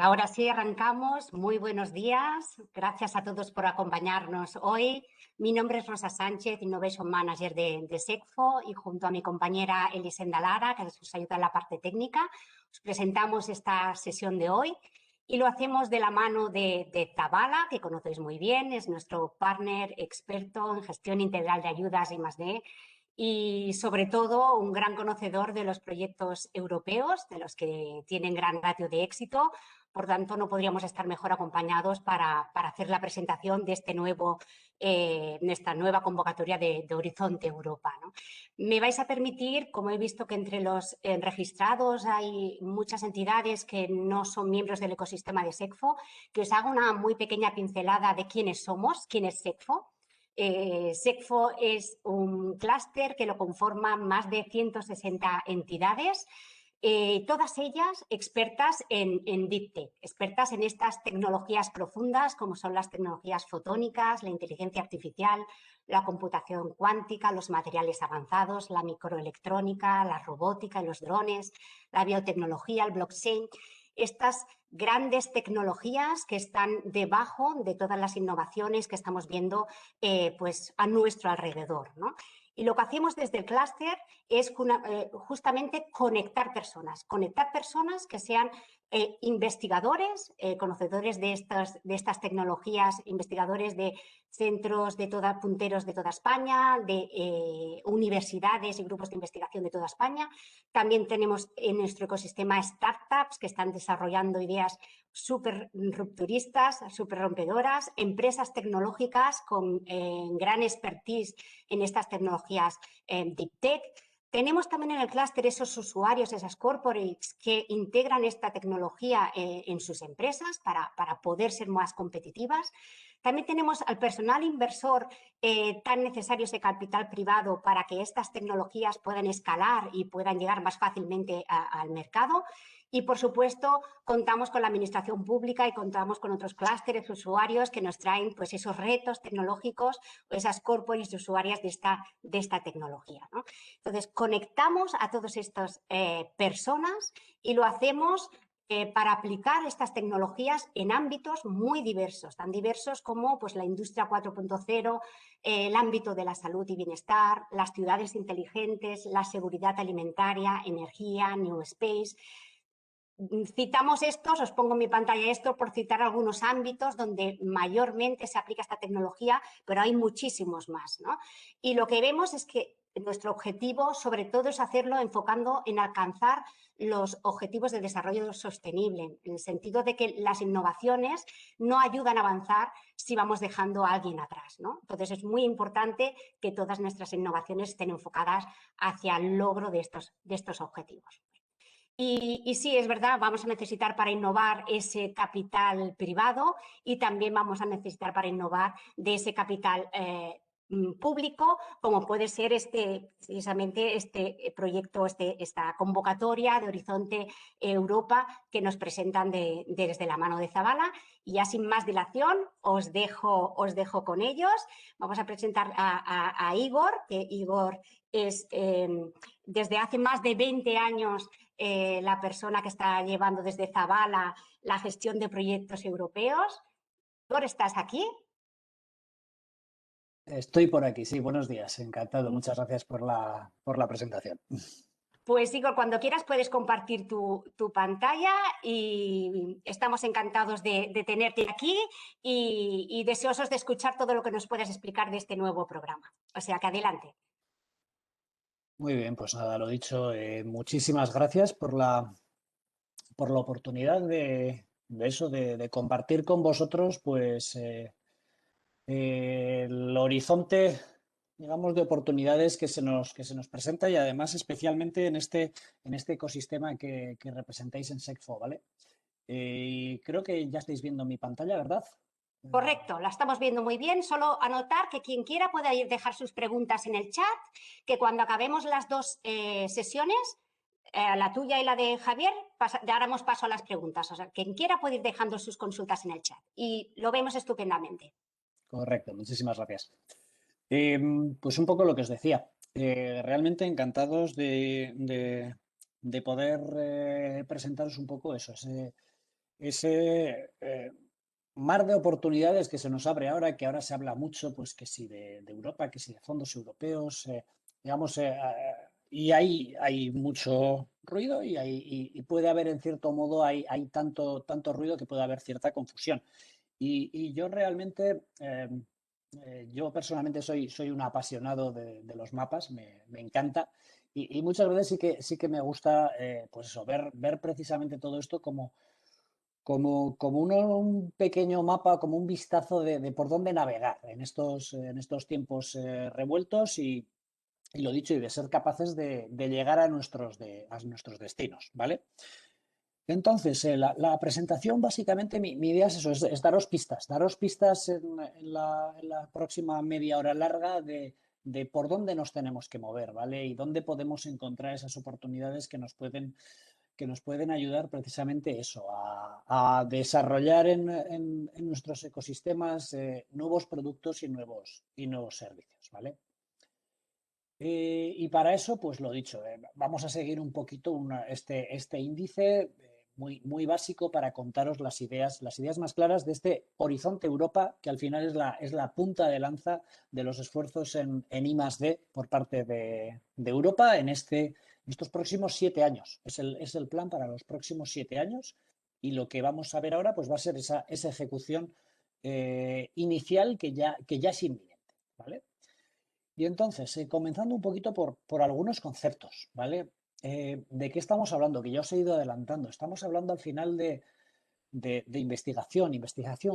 Ahora sí, arrancamos. Muy buenos días. Gracias a todos por acompañarnos hoy. Mi nombre es Rosa Sánchez, Innovation Manager de SECFO, y junto a mi compañera Elisenda Lara, que nos ayuda en la parte técnica, os presentamos esta sesión de hoy y lo hacemos de la mano de Zabala, que conocéis muy bien, es nuestro partner experto en gestión integral de ayudas I+D y sobre todo un gran conocedor de los proyectos europeos, de los que tienen gran ratio de éxito. Por tanto, no podríamos estar mejor acompañados para hacer la presentación de esta nueva convocatoria de Horizonte Europa, ¿no? Me vais a permitir, como he visto que entre los registrados hay muchas entidades que no son miembros del ecosistema de SECFO, que os haga una muy pequeña pincelada de quiénes somos, quién es SECFO. SECFO es un clúster que lo conforman más de 160 entidades, todas ellas expertas en Deep Tech, expertas en estas tecnologías profundas como son las tecnologías fotónicas, la inteligencia artificial, la computación cuántica, los materiales avanzados, la microelectrónica, la robótica y los drones, la biotecnología, el blockchain. Estas grandes tecnologías que están debajo de todas las innovaciones que estamos viendo pues a nuestro alrededor, ¿no? Y lo que hacemos desde el clúster es justamente conectar personas que sean investigadores, conocedores de estas tecnologías, investigadores de centros punteros de toda España, de universidades y grupos de investigación de toda España. También tenemos en nuestro ecosistema startups que están desarrollando ideas súper rupturistas, súper rompedoras, empresas tecnológicas con gran expertise en estas tecnologías Deep Tech. Tenemos también en el clúster esos usuarios, esas corporates que integran esta tecnología en sus empresas para poder ser más competitivas. También tenemos al personal inversor tan necesario, ese capital privado, para que estas tecnologías puedan escalar y puedan llegar más fácilmente al mercado. Y, por supuesto, contamos con la administración pública y contamos con otros clústeres usuarios que nos traen pues, esos retos tecnológicos o esas corporates usuarias de esta tecnología, ¿no? Entonces, conectamos a todas estas personas y lo hacemos para aplicar estas tecnologías en ámbitos muy diversos, tan diversos como pues, la industria 4.0, el ámbito de la salud y bienestar, las ciudades inteligentes, la seguridad alimentaria, energía, New Space. Citamos estos, os pongo en mi pantalla esto por citar algunos ámbitos donde mayormente se aplica esta tecnología, pero hay muchísimos más, ¿no? Y lo que vemos es que nuestro objetivo, sobre todo, es hacerlo enfocando en alcanzar los objetivos de desarrollo sostenible, en el sentido de que las innovaciones no ayudan a avanzar si vamos dejando a alguien atrás, ¿no? Entonces, es muy importante que todas nuestras innovaciones estén enfocadas hacia el logro de estos objetivos. Y sí, es verdad, vamos a necesitar para innovar ese capital privado y también vamos a necesitar para innovar de ese capital público, como puede ser precisamente este proyecto, esta convocatoria de Horizonte Europa que nos presentan desde la mano de Zabala. Y ya sin más dilación, os dejo con ellos. Vamos a presentar a Igor, que Igor es desde hace más de 20 años la persona que está llevando desde Zabala la gestión de proyectos europeos. Igor, ¿estás aquí? Estoy por aquí, sí, buenos días, encantado. Muchas gracias por la presentación. Pues Igor, cuando quieras puedes compartir tu pantalla y estamos encantados de tenerte aquí y deseosos de escuchar todo lo que nos puedas explicar de este nuevo programa. O sea que adelante. Muy bien, pues nada, lo dicho, muchísimas gracias por la oportunidad de compartir con vosotros pues el horizonte, digamos, de oportunidades que se nos presenta y además especialmente en este ecosistema que representáis en SECFO, ¿vale? Creo que ya estáis viendo mi pantalla, ¿verdad? Correcto, la estamos viendo muy bien. Solo anotar que quien quiera puede ir dejar sus preguntas en el chat, que cuando acabemos las dos sesiones, la tuya y la de Javier, daremos paso a las preguntas. O sea, quien quiera puede ir dejando sus consultas en el chat y lo vemos estupendamente. Correcto, muchísimas gracias. Pues un poco lo que os decía. Realmente encantados de poder presentaros un poco eso, ese mar de oportunidades que se nos abre ahora, que ahora se habla mucho, pues que si de Europa, que si de fondos europeos, digamos, y hay mucho ruido y puede haber, en cierto modo, hay tanto ruido que puede haber cierta confusión. Y yo realmente, yo personalmente soy un apasionado de los mapas, me encanta. Y muchas veces sí que me gusta, pues eso, ver precisamente todo esto como un pequeño mapa, como un vistazo de por dónde navegar en estos tiempos revueltos y lo dicho, y de ser capaces de llegar a nuestros destinos, ¿vale? Entonces, la presentación, básicamente, mi idea es eso, es daros pistas en la próxima media hora larga de por dónde nos tenemos que mover, ¿vale? Y dónde podemos encontrar esas oportunidades que nos pueden ayudar precisamente eso, a desarrollar en nuestros ecosistemas nuevos productos y nuevos servicios, ¿vale? Y para eso, pues lo dicho, vamos a seguir un poquito este índice muy básico para contaros las ideas más claras de este Horizonte Europa, que al final es la punta de lanza de los esfuerzos en I+D por parte de Europa en estos próximos 7 años. Es el plan para los próximos 7 años y lo que vamos a ver ahora pues va a ser esa ejecución inicial que ya es inminente, ¿vale? Y entonces, comenzando un poquito por algunos conceptos, ¿vale? ¿De qué estamos hablando? Que ya os he ido adelantando. Estamos hablando al final de investigación,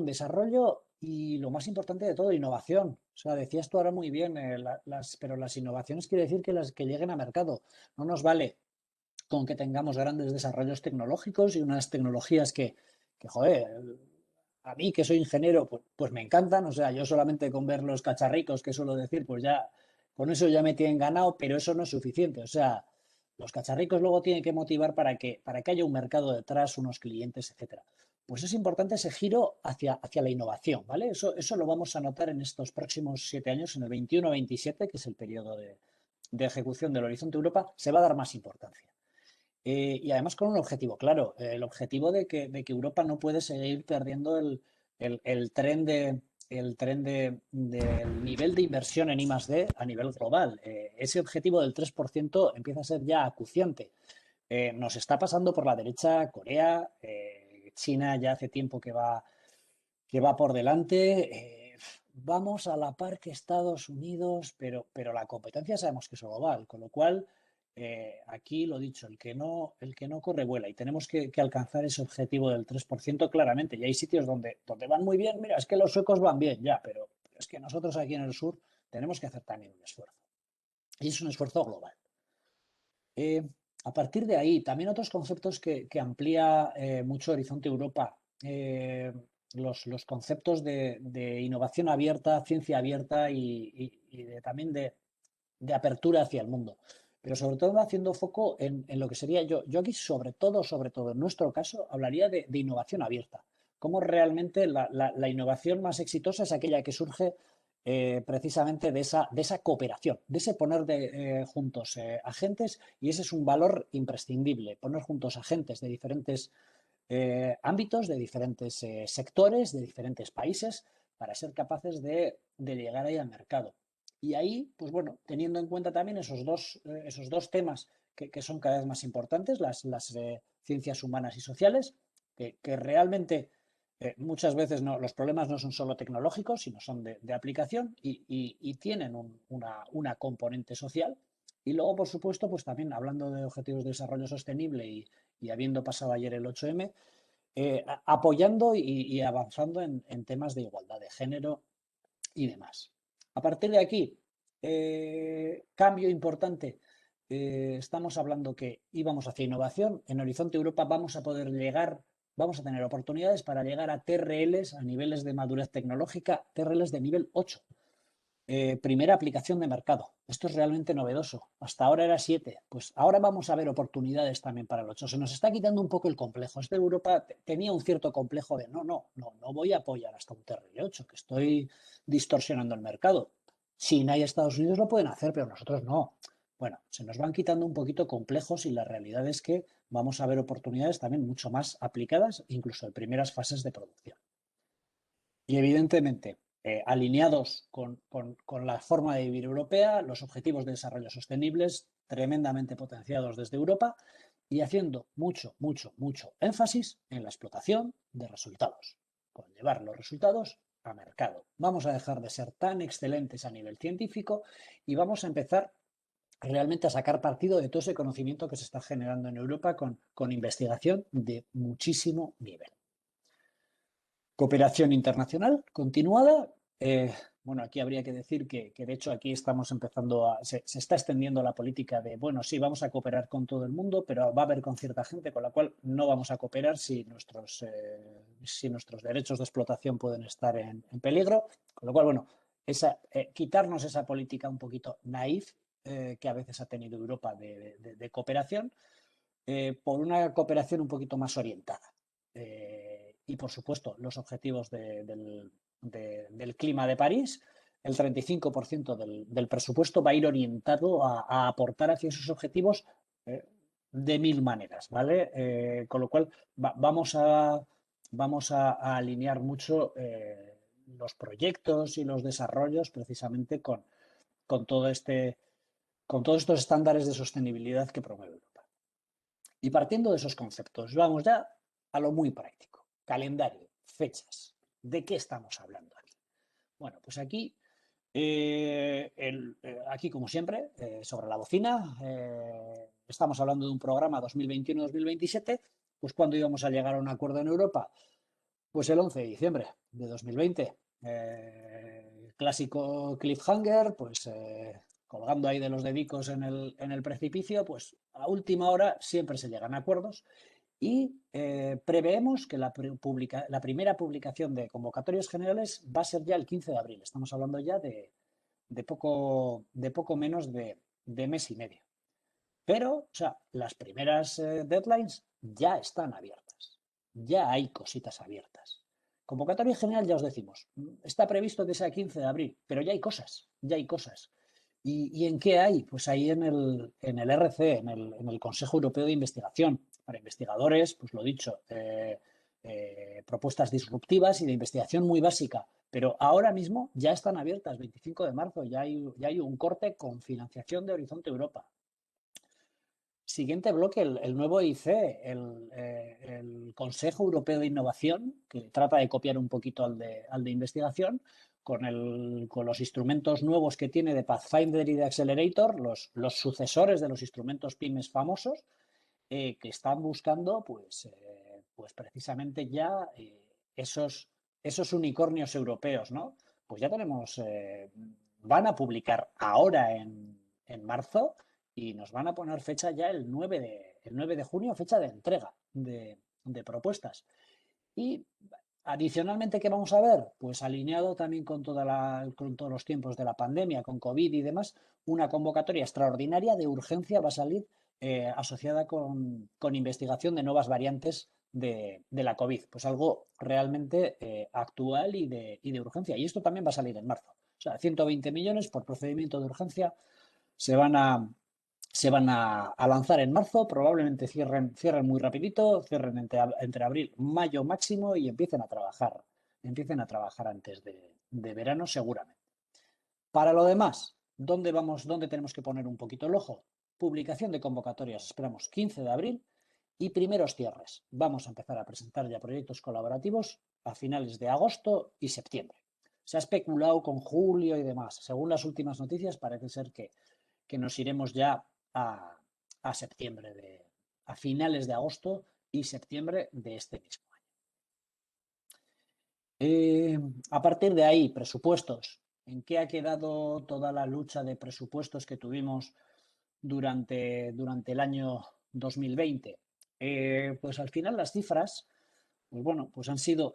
desarrollo y lo más importante de todo, innovación. O sea, decías tú ahora muy bien, pero las innovaciones quiere decir que las que lleguen a mercado. No nos vale con que tengamos grandes desarrollos tecnológicos y unas tecnologías que joder, a mí que soy ingeniero, pues me encantan. O sea, yo solamente con ver los cacharricos, que suelo decir, pues ya, con eso ya me tienen ganado, pero eso no es suficiente. O sea, los cacharricos luego tienen que motivar para que haya un mercado detrás, unos clientes, etcétera. Pues es importante ese giro hacia la innovación, ¿vale? Eso lo vamos a notar en estos próximos 7 años, en el 21-27, que es el periodo de ejecución del Horizonte Europa, se va a dar más importancia. Y además con un objetivo claro, el objetivo de que Europa no puede seguir perdiendo el tren del nivel de inversión en I+D a nivel global. Ese objetivo del 3% empieza a ser ya acuciante. Nos está pasando por la derecha Corea, China ya hace tiempo que va por delante. Vamos a la par que Estados Unidos, pero la competencia sabemos que es global, con lo cual aquí lo dicho, el que no corre vuela y tenemos que alcanzar ese objetivo del 3% claramente. Y hay sitios donde van muy bien, mira, es que los suecos van bien, ya, pero es que nosotros aquí en el sur tenemos que hacer también un esfuerzo. Y es un esfuerzo global. Eh, a partir de ahí, también otros conceptos que amplía mucho Horizonte Europa. Los conceptos de innovación abierta, ciencia abierta y también de apertura hacia el mundo. Pero sobre todo haciendo foco en lo que sería yo aquí sobre todo, en nuestro caso, hablaría de innovación abierta. Cómo realmente la innovación más exitosa es aquella que surge precisamente de esa cooperación, de ese poner juntos agentes, y ese es un valor imprescindible, poner juntos agentes de diferentes ámbitos, de diferentes sectores, de diferentes países, para ser capaces de llegar ahí al mercado. Y ahí, pues bueno, teniendo en cuenta también esos dos temas que son cada vez más importantes, las ciencias humanas y sociales, que realmente muchas veces los problemas no son solo tecnológicos, sino son de aplicación y tienen una componente social. Y luego, por supuesto, pues también hablando de objetivos de desarrollo sostenible y habiendo pasado ayer el 8M, apoyando y avanzando en temas de igualdad de género y demás. A partir de aquí, cambio importante. Estamos hablando que íbamos hacia innovación. En Horizonte Europa vamos a poder llegar, vamos a tener oportunidades para llegar a TRLs, a niveles de madurez tecnológica, TRLs de nivel 8. Primera aplicación de mercado. Esto es realmente novedoso. Hasta ahora era 7. Pues ahora vamos a ver oportunidades también para el 8. Se nos está quitando un poco el complejo. Europa tenía un cierto complejo de no voy a apoyar hasta un TRL 8, que estoy distorsionando el mercado. China y Estados Unidos lo pueden hacer, pero nosotros no. bueno, se nos van quitando un poquito complejos y la realidad es que vamos a ver oportunidades también mucho más aplicadas, incluso en primeras fases de producción. Y evidentemente, alineados con la forma de vivir europea, los objetivos de desarrollo sostenibles tremendamente potenciados desde Europa y haciendo mucho, mucho, mucho énfasis en la explotación de resultados, con llevar los resultados a mercado. Vamos a dejar de ser tan excelentes a nivel científico y vamos a empezar realmente a sacar partido de todo ese conocimiento que se está generando en Europa con investigación de muchísimo nivel. Cooperación internacional continuada. Bueno, aquí habría que decir que de hecho aquí estamos empezando se está extendiendo la política de, bueno, sí, vamos a cooperar con todo el mundo, pero va a haber con cierta gente con la cual no vamos a cooperar si nuestros derechos de explotación pueden estar en peligro. Con lo cual, bueno, quitarnos esa política un poquito naif que a veces ha tenido Europa de cooperación por una cooperación un poquito más orientada. Y por supuesto, los objetivos del clima de París, el 35% del presupuesto va a ir orientado a aportar hacia esos objetivos de mil maneras, ¿vale? Con lo cual vamos a alinear mucho los proyectos y los desarrollos precisamente con todos estos estándares de sostenibilidad que promueve Europa. Y partiendo de esos conceptos, vamos ya a lo muy práctico. Calendario, fechas. ¿De qué estamos hablando aquí? Bueno, pues aquí, aquí como siempre, sobre la bocina, estamos hablando de un programa 2021-2027. Pues ¿cuándo íbamos a llegar a un acuerdo en Europa? Pues el 11 de diciembre de 2020. Clásico cliffhanger, pues colgando ahí de los dedicos en el precipicio, pues a última hora siempre se llegan a acuerdos y preveemos que la primera publicación de convocatorias generales va a ser ya el 15 de abril. Estamos hablando ya de poco menos de mes y medio. Pero, o sea, las primeras deadlines ya están abiertas. Ya hay cositas abiertas. Convocatoria general, ya os decimos, está previsto que sea 15 de abril, pero ya hay cosas, ya hay cosas. ¿Y en qué hay? Pues ahí en el RC, en el Consejo Europeo de Investigación, para investigadores, pues lo dicho, propuestas disruptivas y de investigación muy básica, pero ahora mismo ya están abiertas, 25 de marzo, ya hay un corte con financiación de Horizonte Europa. Siguiente bloque, el nuevo EIC, el Consejo Europeo de Innovación, que trata de copiar un poquito al de investigación, con los instrumentos nuevos que tiene de Pathfinder y de Accelerator, los sucesores de los instrumentos pymes famosos, que están buscando pues precisamente ya esos unicornios europeos, ¿no? Pues ya tenemos, van a publicar ahora en marzo y nos van a poner fecha ya el 9 de junio, fecha de entrega de propuestas. Y adicionalmente, ¿qué vamos a ver? Pues alineado también con todos los tiempos de la pandemia, con COVID y demás, una convocatoria extraordinaria de urgencia va a salir asociada con investigación de nuevas variantes de la COVID. Pues algo realmente actual y de urgencia. Y esto también va a salir en marzo. O sea, 120 millones por procedimiento de urgencia se van a lanzar en marzo, probablemente cierren muy rapidito, cierren entre abril, mayo máximo y empiecen a trabajar antes de verano seguramente. Para lo demás, ¿dónde tenemos que poner un poquito el ojo? Publicación de convocatorias, esperamos 15 de abril y primeros cierres. Vamos a empezar a presentar ya proyectos colaborativos a finales de agosto y septiembre. Se ha especulado con julio y demás. Según las últimas noticias, parece ser que nos iremos ya a septiembre, a finales de agosto y septiembre de este mismo año. A partir de ahí, presupuestos. ¿En qué ha quedado toda la lucha de presupuestos que tuvimos durante el año 2020? Pues al final las cifras, pues bueno, pues han sido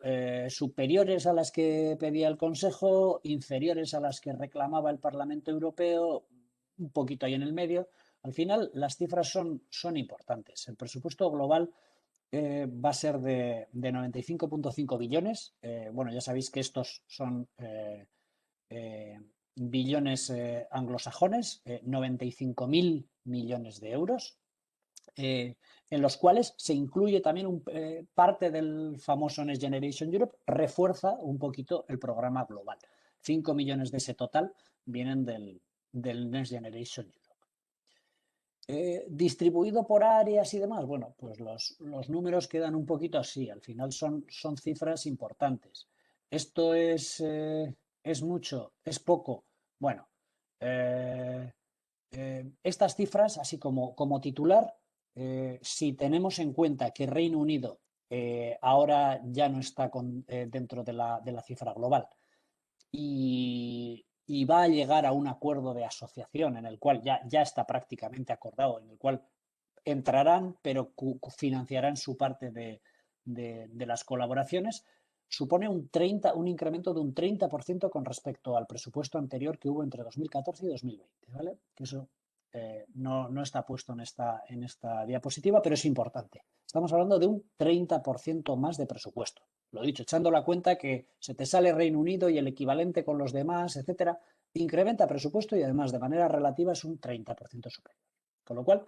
superiores a las que pedía el Consejo, inferiores a las que reclamaba el Parlamento Europeo, un poquito ahí en el medio. Al final las cifras son importantes. El presupuesto global va a ser de 95,5 billones. Bueno, ya sabéis que estos son billones anglosajones, 95.000 millones de euros, en los cuales se incluye también parte del famoso Next Generation Europe, refuerza un poquito el programa global. 5 millones de ese total vienen del Next Generation Europe. Distribuido por áreas y demás, bueno, pues los números quedan un poquito así, al final son cifras importantes. ¿Esto es mucho? ¿Es poco? Bueno, estas cifras, así como titular, si tenemos en cuenta que Reino Unido ahora ya no está dentro de la cifra global y va a llegar a un acuerdo de asociación en el cual ya está prácticamente acordado, en el cual entrarán, pero financiarán su parte de las colaboraciones, supone un incremento de un 30% con respecto al presupuesto anterior que hubo entre 2014 y 2020, ¿vale? Que eso no está puesto en esta diapositiva, pero es importante. Estamos hablando de un 30% más de presupuesto. Lo dicho, echando la cuenta que se te sale Reino Unido y el equivalente con los demás, etcétera, incrementa presupuesto y además de manera relativa es un 30% superior. Con lo cual,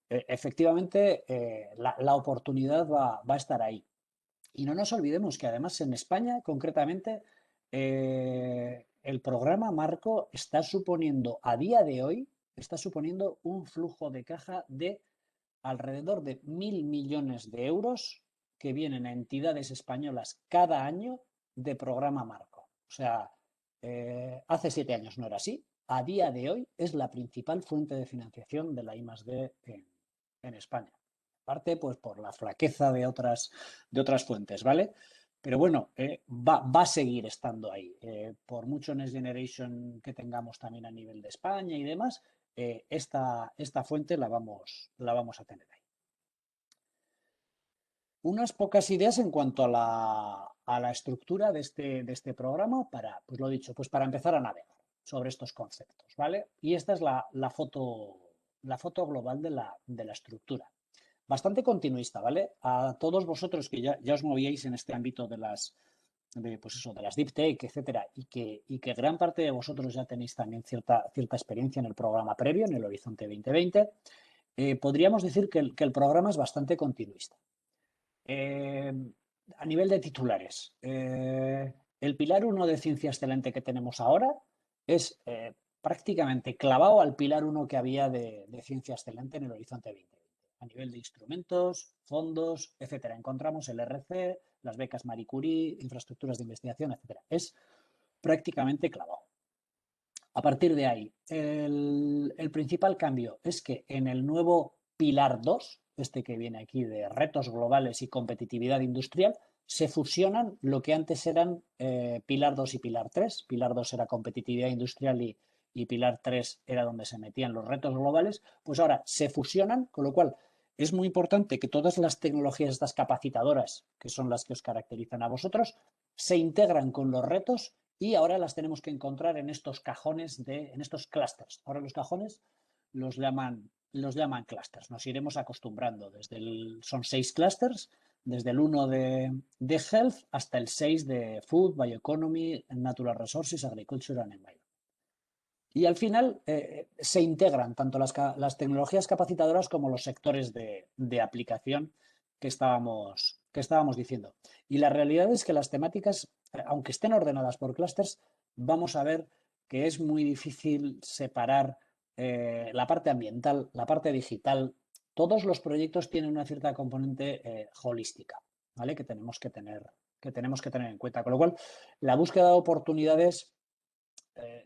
efectivamente, la oportunidad va a estar ahí. Y no nos olvidemos que además en España, concretamente, el programa Marco está suponiendo, a día de hoy, está suponiendo un flujo de caja de alrededor de 1.000 millones de euros que vienen a entidades españolas cada año de programa Marco. O sea, hace 7 años no era así. A día de hoy es la principal fuente de financiación de la I+D en España. Aparte, pues por la flaqueza de otras fuentes, ¿vale? Pero bueno, va a seguir estando ahí. Por mucho Next Generation que tengamos también a nivel de España y demás, esta fuente la vamos a tener ahí. Unas pocas ideas en cuanto a la estructura de este programa para, pues lo dicho, pues para empezar a navegar sobre estos conceptos, ¿vale? Y esta es la foto global de la estructura. Bastante continuista, ¿vale? A todos vosotros que ya os movíais en este ámbito de las deep tech, etcétera, y que gran parte de vosotros ya tenéis también cierta experiencia en el programa previo, en el Horizonte 2020, podríamos decir que el programa es bastante continuista. A nivel de titulares, el pilar 1 de ciencia excelente que tenemos ahora es prácticamente clavado al pilar 1 que había de ciencia excelente en el Horizonte 2020. A nivel de instrumentos, fondos, etcétera. Encontramos el RC, las becas Marie Curie, infraestructuras de investigación, etcétera. Es prácticamente clavado. A partir de ahí, el principal cambio es que en el nuevo pilar 2, este que viene aquí de retos globales y competitividad industrial, se fusionan lo que antes eran pilar 2 y pilar 3. Pilar 2 era competitividad industrial y pilar 3 era donde se metían los retos globales. Pues ahora se fusionan, con lo cual es muy importante que todas las tecnologías estas capacitadoras, que son las que os caracterizan a vosotros, se integran con los retos y ahora las tenemos que encontrar en estos cajones, en estos clústeres. Ahora los cajones los llaman clústeres. Nos iremos acostumbrando. Son 6 clústeres, desde el 1 de Health hasta el 6 de Food, Bioeconomy, Natural Resources, Agriculture and Environment. Y al final se integran tanto las tecnologías capacitadoras como los sectores de aplicación que estábamos diciendo. Y la realidad es que las temáticas, aunque estén ordenadas por clústeres, vamos a ver que es muy difícil separar la parte ambiental, la parte digital. Todos los proyectos tienen una cierta componente holística, ¿vale? Que tenemos que tener en cuenta. Con lo cual, la búsqueda de oportunidades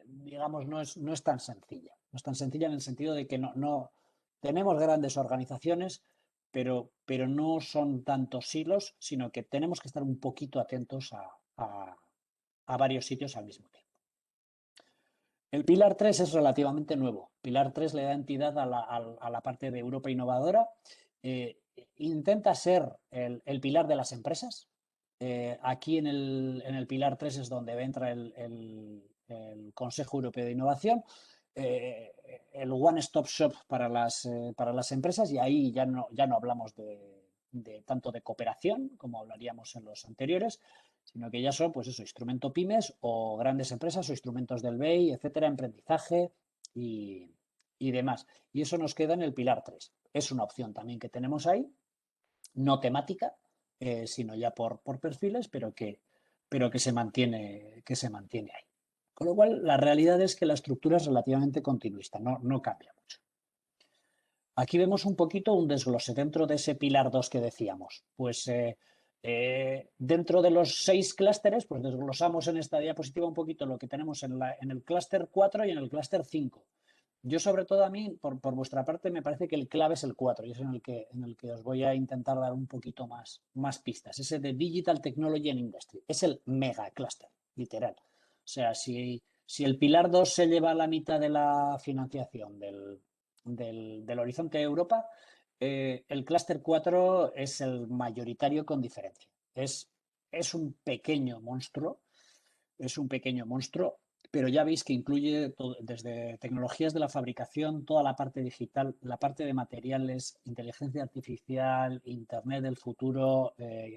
digamos, no es tan sencilla. No es tan sencilla en el sentido de que no tenemos grandes organizaciones, pero no son tantos silos, sino que tenemos que estar un poquito atentos a varios sitios al mismo tiempo. El pilar 3 es relativamente nuevo. Pilar 3 le da entidad a la parte de Europa innovadora. Intenta ser el pilar de las empresas. Aquí en el pilar 3 es donde entra el Consejo Europeo de Innovación, el One Stop Shop para las empresas, y ahí ya no hablamos tanto de cooperación como hablaríamos en los anteriores, sino que ya son, pues eso, instrumento pymes o grandes empresas o instrumentos del BEI, etcétera, emprendizaje y demás. Y eso nos queda en el pilar 3. Es una opción también que tenemos ahí, no temática, sino ya por perfiles, pero que se mantiene ahí. Con lo cual, la realidad es que la estructura es relativamente continuista, no cambia mucho. Aquí vemos un poquito un desglose dentro de ese pilar 2 que decíamos. Pues dentro de los 6 clústeres, pues desglosamos en esta diapositiva un poquito lo que tenemos en el clúster 4 y en el clúster 5. Yo, sobre todo, a mí, por vuestra parte, me parece que el clave es el 4 y es en el que os voy a intentar dar un poquito más pistas. Ese de Digital Technology and Industry. Es el mega clúster, literal. O sea, si el pilar 2 se lleva la mitad de la financiación del horizonte de Europa, el clúster 4 es el mayoritario con diferencia. Es un pequeño monstruo, pero ya veis que incluye todo, desde tecnologías de la fabricación, toda la parte digital, la parte de materiales, inteligencia artificial, Internet del futuro,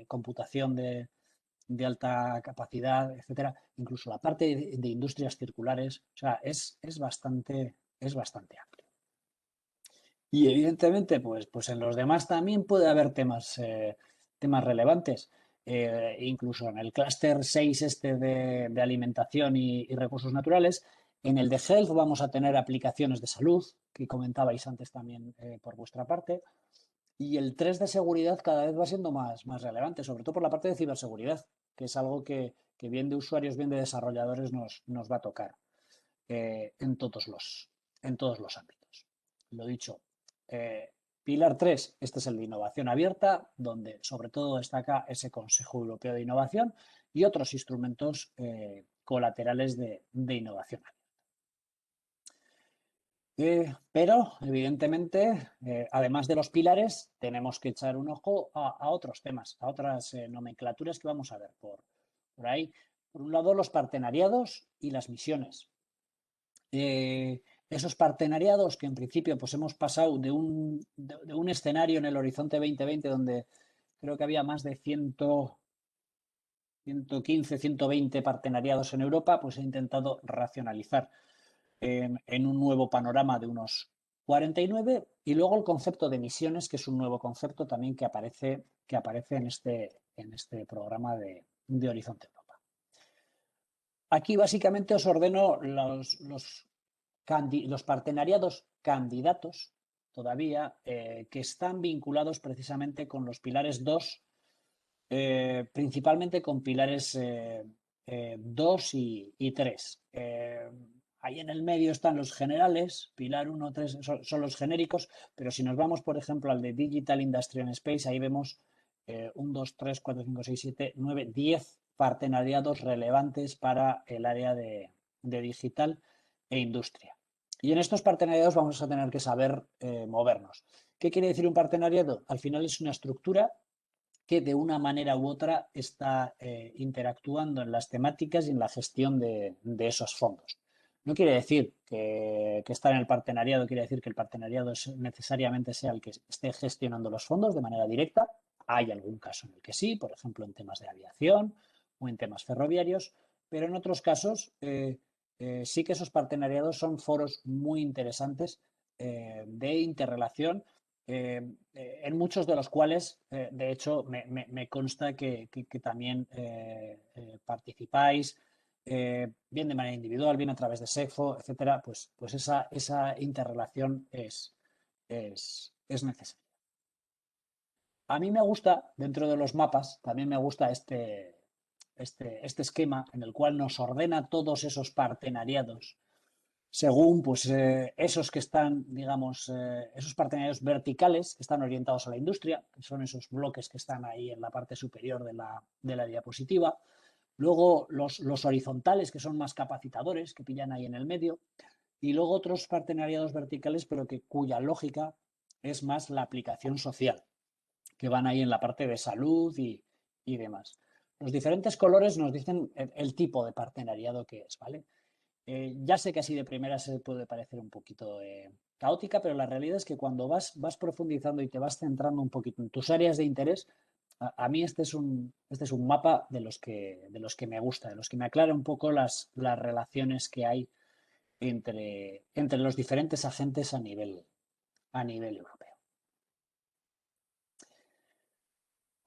computación de alta capacidad, etcétera, incluso la parte de industrias circulares. O sea, es bastante amplio. Y evidentemente, pues en los demás también puede haber temas relevantes. Incluso en el clúster 6 este de alimentación y recursos naturales, en el de Health vamos a tener aplicaciones de salud, que comentabais antes también por vuestra parte, y el 3 de seguridad cada vez va siendo más relevante, sobre todo por la parte de ciberseguridad, que es algo que bien de usuarios, bien de desarrolladores nos va a tocar en todos los ámbitos. Lo dicho, pilar 3, este es el de innovación abierta, donde sobre todo destaca ese Consejo Europeo de Innovación y otros instrumentos colaterales de innovación abierta. Pero, evidentemente, además de los pilares, tenemos que echar un ojo a otros temas, a otras nomenclaturas que vamos a ver por ahí. Por un lado, los partenariados y las misiones. Esos partenariados que en principio pues hemos pasado de un escenario en el Horizonte 2020 donde creo que había más de 115, 120 partenariados en Europa, pues he intentado racionalizar en un nuevo panorama de unos 49 y luego el concepto de misiones, que es un nuevo concepto también que aparece en este programa de Horizonte Europa. Aquí básicamente os ordeno los partenariados candidatos todavía que están vinculados precisamente con los pilares 2, principalmente con pilares 2 y 3. Ahí en el medio están los generales, pilar 1, 3 son los genéricos, pero si nos vamos, por ejemplo, al de Digital Industry and Space, ahí vemos 1, 2, 3, 4, 5, 6, 7, 9, 10 partenariados relevantes para el área de digital e industria. Y en estos partenariados vamos a tener que saber movernos. ¿Qué quiere decir un partenariado? Al final es una estructura que de una manera u otra está interactuando en las temáticas y en la gestión de esos fondos. No quiere decir que estar en el partenariado quiere decir que el partenariado necesariamente sea el que esté gestionando los fondos de manera directa. Hay algún caso en el que sí, por ejemplo, en temas de aviación o en temas ferroviarios, pero en otros casos sí que esos partenariados son foros muy interesantes de interrelación, en muchos de los cuales, de hecho, me consta que también participáis, bien de manera individual, bien a través de SECFO, etcétera, pues esa interrelación es necesaria. A mí me gusta, dentro de los mapas, también me gusta este esquema en el cual nos ordena todos esos partenariados según pues, esos que están, digamos, esos partenariados verticales que están orientados a la industria, que son esos bloques que están ahí en la parte superior de la diapositiva. Luego los horizontales, que son más capacitadores, que pillan ahí en el medio. Y luego otros partenariados verticales, pero cuya lógica es más la aplicación social, que van ahí en la parte de salud y demás. Los diferentes colores nos dicen el tipo de partenariado que es, ¿vale? Ya sé que así de primera se puede parecer un poquito caótica, pero la realidad es que cuando vas profundizando y te vas centrando un poquito en tus áreas de interés, A mí este es un mapa de los que me gusta, de los que me aclara un poco las relaciones que hay entre los diferentes agentes a nivel europeo.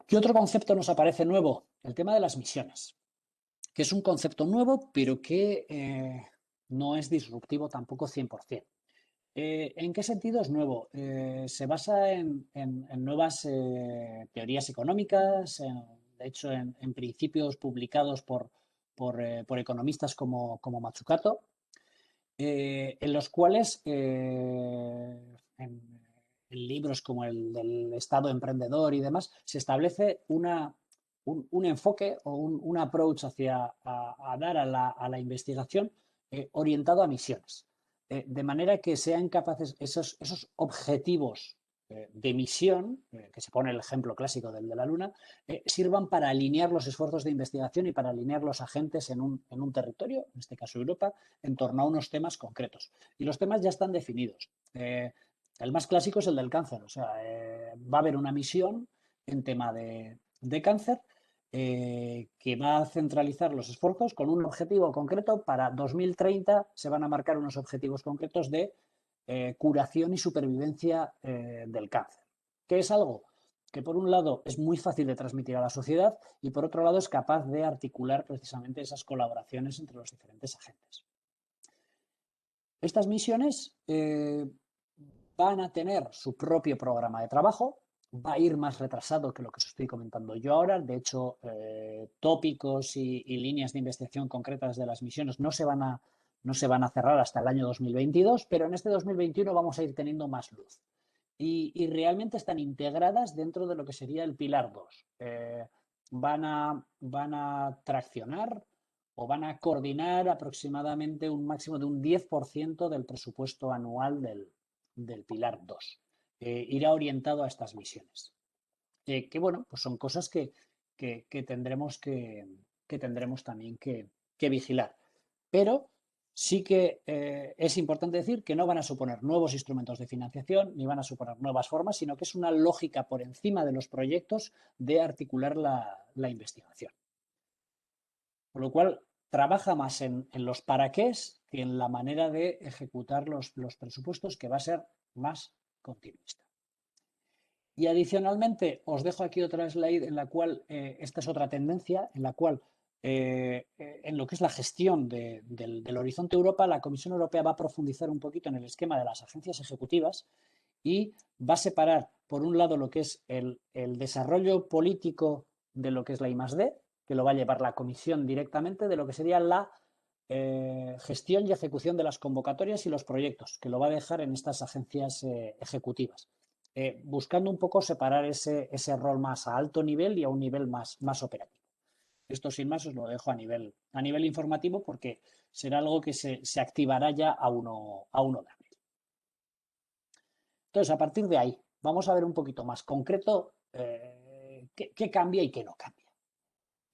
¿Qué otro concepto nos aparece nuevo? El tema de las misiones, que es un concepto nuevo, pero que no es disruptivo tampoco 100%. ¿En qué sentido es nuevo? Se basa en nuevas teorías económicas, de hecho, en principios publicados por economistas como Mazzucato, en los cuales en libros como el del Estado emprendedor y demás, se establece un enfoque o un approach a dar a la investigación orientado a misiones. De manera que sean capaces esos objetivos de misión, que se pone el ejemplo clásico del de la Luna, sirvan para alinear los esfuerzos de investigación y para alinear los agentes en un territorio, en este caso Europa, en torno a unos temas concretos. Y los temas ya están definidos. El más clásico es el del cáncer. O sea, va a haber una misión en tema de cáncer que va a centralizar los esfuerzos con un objetivo concreto. Para 2030 se van a marcar unos objetivos concretos de curación y supervivencia del cáncer, que es algo que por un lado es muy fácil de transmitir a la sociedad y por otro lado es capaz de articular precisamente esas colaboraciones entre los diferentes agentes. Estas misiones van a tener su propio programa de trabajo, va a ir más retrasado que lo que os estoy comentando yo ahora. De hecho, tópicos y líneas de investigación concretas de las misiones no se van a cerrar hasta el año 2022, pero en este 2021 vamos a ir teniendo más luz. Y realmente están integradas dentro de lo que sería el pilar 2. Van a traccionar o van a coordinar aproximadamente un máximo de un 10% del presupuesto anual del pilar 2. Irá orientado a estas misiones. Que bueno, pues son cosas que tendremos también que vigilar. Pero sí que es importante decir que no van a suponer nuevos instrumentos de financiación ni van a suponer nuevas formas, sino que es una lógica por encima de los proyectos de articular la investigación. Con lo cual, trabaja más en los para qué que en la manera de ejecutar los presupuestos, que va a ser más continuista. Y adicionalmente, os dejo aquí otra slide en la cual, esta es otra tendencia, en la cual, en lo que es la gestión del Horizonte Europa, la Comisión Europea va a profundizar un poquito en el esquema de las agencias ejecutivas y va a separar, por un lado, lo que es el desarrollo político de lo que es la I+D, que lo va a llevar la Comisión directamente, de lo que sería la gestión y ejecución de las convocatorias y los proyectos, que lo va a dejar en estas agencias ejecutivas. Buscando un poco separar ese rol más a alto nivel y a un nivel más operativo. Esto sin más os lo dejo a nivel informativo porque será algo que se activará ya a 1 de abril. Entonces, a partir de ahí, vamos a ver un poquito más concreto qué cambia y qué no cambia.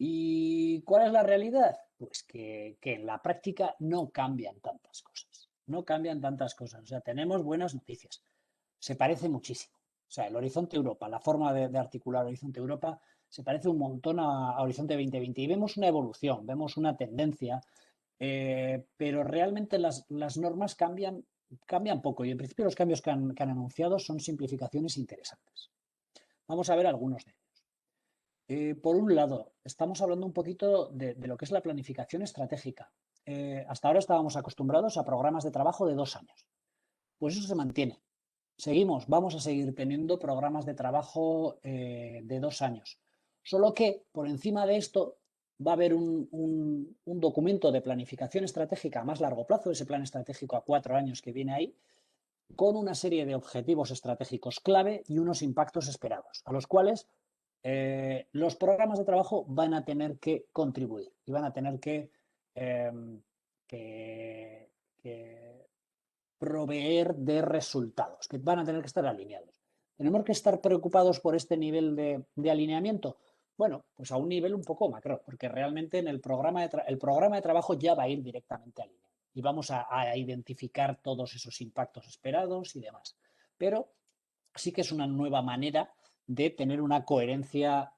¿Y cuál es la realidad? Pues que en la práctica no cambian tantas cosas. No cambian tantas cosas. O sea, tenemos buenas noticias. Se parece muchísimo. O sea, el Horizonte Europa, la forma de articular Horizonte Europa se parece un montón a Horizonte 2020 y vemos una evolución, vemos una tendencia, pero realmente las normas cambian poco y en principio los cambios que han anunciado son simplificaciones interesantes. Vamos a ver algunos de ellos. Por un lado, estamos hablando un poquito de lo que es la planificación estratégica. Hasta ahora estábamos acostumbrados a programas de trabajo de 2 años. Pues eso se mantiene. Vamos a seguir teniendo programas de trabajo de 2 años. Solo que por encima de esto va a haber un documento de planificación estratégica a más largo plazo, ese plan estratégico a 4 años que viene ahí, con una serie de objetivos estratégicos clave y unos impactos esperados, a los cuales los programas de trabajo van a tener que contribuir y van a tener que proveer de resultados, que van a tener que estar alineados. ¿Tenemos que estar preocupados por este nivel de alineamiento? Bueno, pues a un nivel un poco macro, porque realmente en el programa de trabajo ya va a ir directamente alineado y vamos a identificar todos esos impactos esperados y demás. Pero sí que es una nueva manera de tener una coherencia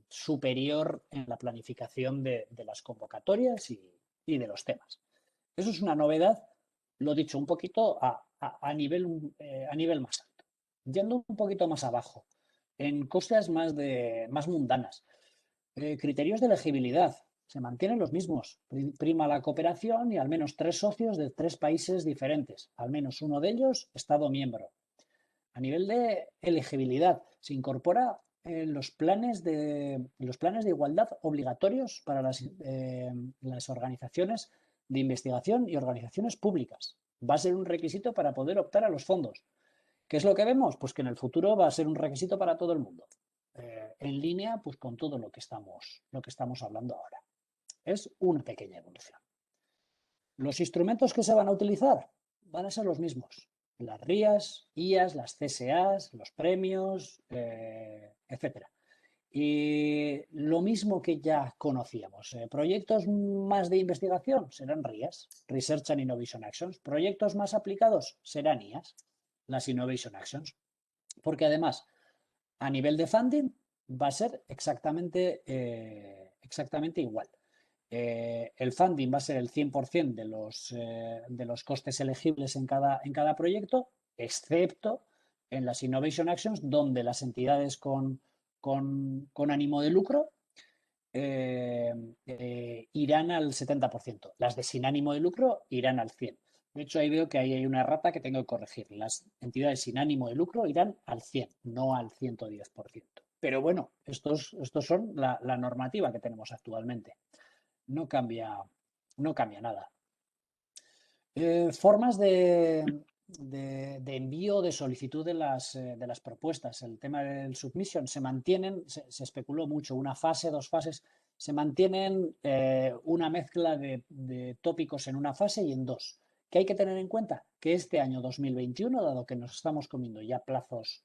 superior en la planificación de las convocatorias y de los temas. Eso es una novedad, lo dicho, un poquito a nivel más alto. Yendo un poquito más abajo, en cosas más mundanas. Criterios de elegibilidad se mantienen los mismos. Prima la cooperación y al menos 3 socios de 3 países diferentes, al menos uno de ellos Estado miembro. A nivel de elegibilidad, se incorpora los planes de igualdad obligatorios para las organizaciones de investigación y organizaciones públicas. Va a ser un requisito para poder optar a los fondos. ¿Qué es lo que vemos? Pues que en el futuro va a ser un requisito para todo el mundo. En línea pues con todo lo que estamos hablando ahora. Es una pequeña evolución. Los instrumentos que se van a utilizar van a ser los mismos. Las RIAs, IAs, las CSAs, los premios, etcétera. Y lo mismo que ya conocíamos. Proyectos más de investigación serán RIAs, Research and Innovation Actions. Proyectos más aplicados serán IAs, las Innovation Actions. Porque además, a nivel de funding, va a ser exactamente igual. El funding va a ser el 100% de los costes elegibles en cada proyecto, excepto en las Innovation Actions, donde las entidades con ánimo de lucro irán al 70%. Las de sin ánimo de lucro irán al 100%. De hecho, ahí veo que ahí hay una errata que tengo que corregir. Las entidades sin ánimo de lucro irán al 100%, no al 110%. Pero bueno, estos son la normativa que tenemos actualmente. No cambia nada. Formas de envío de solicitud de las propuestas. El tema del submission se mantienen, se especuló mucho, una fase, 2 fases, se mantienen una mezcla de tópicos en una fase y en 2. ¿Qué hay que tener en cuenta? Que este año 2021, dado que nos estamos comiendo ya plazos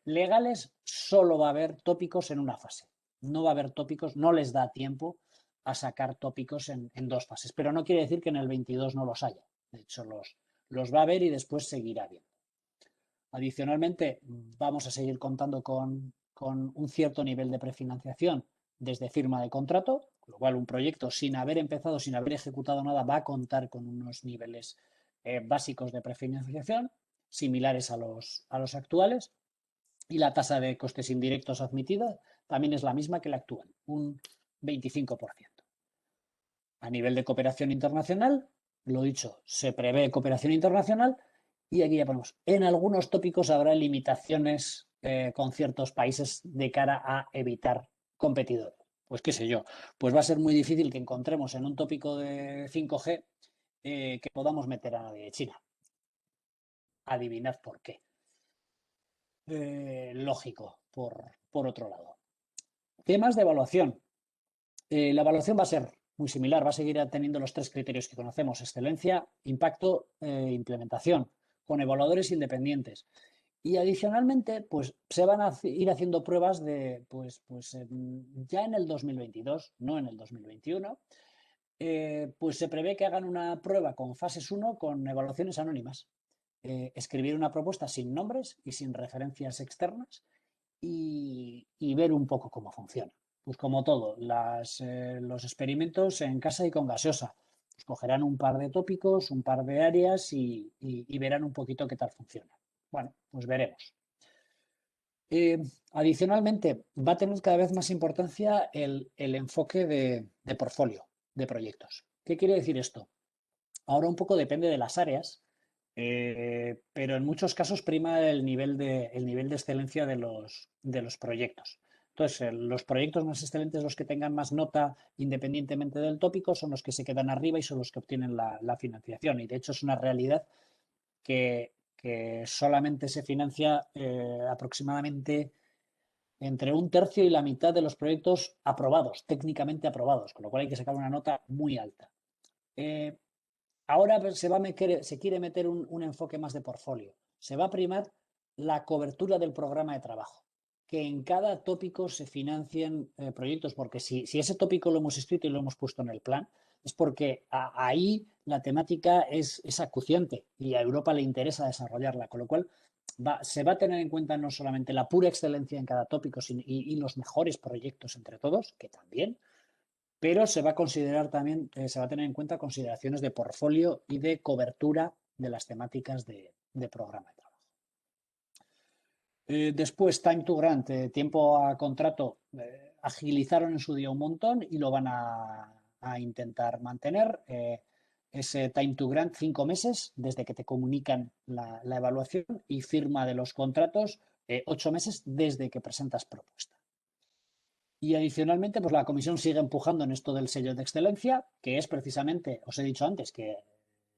legales, solo va a haber tópicos en una fase. No va a haber tópicos, no les da tiempo a sacar tópicos en 2 fases. Pero no quiere decir que en el 22 no los haya. De hecho, los va a haber y después seguirá habiendo. Adicionalmente, vamos a seguir contando con un cierto nivel de prefinanciación desde firma de contrato, con lo cual un proyecto sin haber empezado, sin haber ejecutado nada, va a contar con unos niveles básicos de prefinanciación similares a los actuales, y la tasa de costes indirectos admitida también es la misma que la actual, un 25%. A nivel de cooperación internacional, lo dicho, se prevé cooperación internacional y aquí ya ponemos, en algunos tópicos habrá limitaciones con ciertos países de cara a evitar competidores. Pues qué sé yo, pues va a ser muy difícil que encontremos en un tópico de 5G que podamos meter a nadie de China. Adivinad por qué. Lógico, por otro lado. Temas de evaluación. La evaluación va a ser muy similar, va a seguir teniendo los 3 criterios que conocemos: excelencia, impacto e implementación, con evaluadores independientes. Y adicionalmente, pues se van a ir haciendo pruebas ya en el 2022, no en el 2021, pues se prevé que hagan una prueba con fases 1 con evaluaciones anónimas. Escribir una propuesta sin nombres y sin referencias externas y ver un poco cómo funciona. Pues como todo, los experimentos en casa y con gaseosa. Pues cogerán un par de tópicos, un par de áreas y verán un poquito qué tal funciona. Bueno, pues veremos. Adicionalmente, va a tener cada vez más importancia el enfoque de portfolio de proyectos. ¿Qué quiere decir esto? Ahora un poco depende de las áreas, pero en muchos casos prima el nivel de excelencia de los proyectos. Entonces, los proyectos más excelentes, los que tengan más nota independientemente del tópico, son los que se quedan arriba y son los que obtienen la financiación. Y de hecho es una realidad que solamente se financia aproximadamente entre 1/3 y la mitad de los proyectos aprobados, técnicamente aprobados, con lo cual hay que sacar una nota muy alta. Ahora se quiere meter un enfoque más de portfolio. Se va a primar la cobertura del programa de trabajo, que en cada tópico se financien proyectos, porque si ese tópico lo hemos escrito y lo hemos puesto en el plan, es porque ahí la temática es acuciante y a Europa le interesa desarrollarla, con lo cual se va a tener en cuenta no solamente la pura excelencia en cada tópico y los mejores proyectos entre todos, que también, pero se va a considerar también, se va a tener en cuenta consideraciones de portfolio y de cobertura de las temáticas de programa de trabajo. Después, time to grant, tiempo a contrato, agilizaron en su día un montón y lo van a intentar mantener. Ese time to grant, 5 meses desde que te comunican la evaluación y firma de los contratos, 8 meses desde que presentas propuesta. Y adicionalmente, pues la comisión sigue empujando en esto del sello de excelencia, que es precisamente, os he dicho antes, que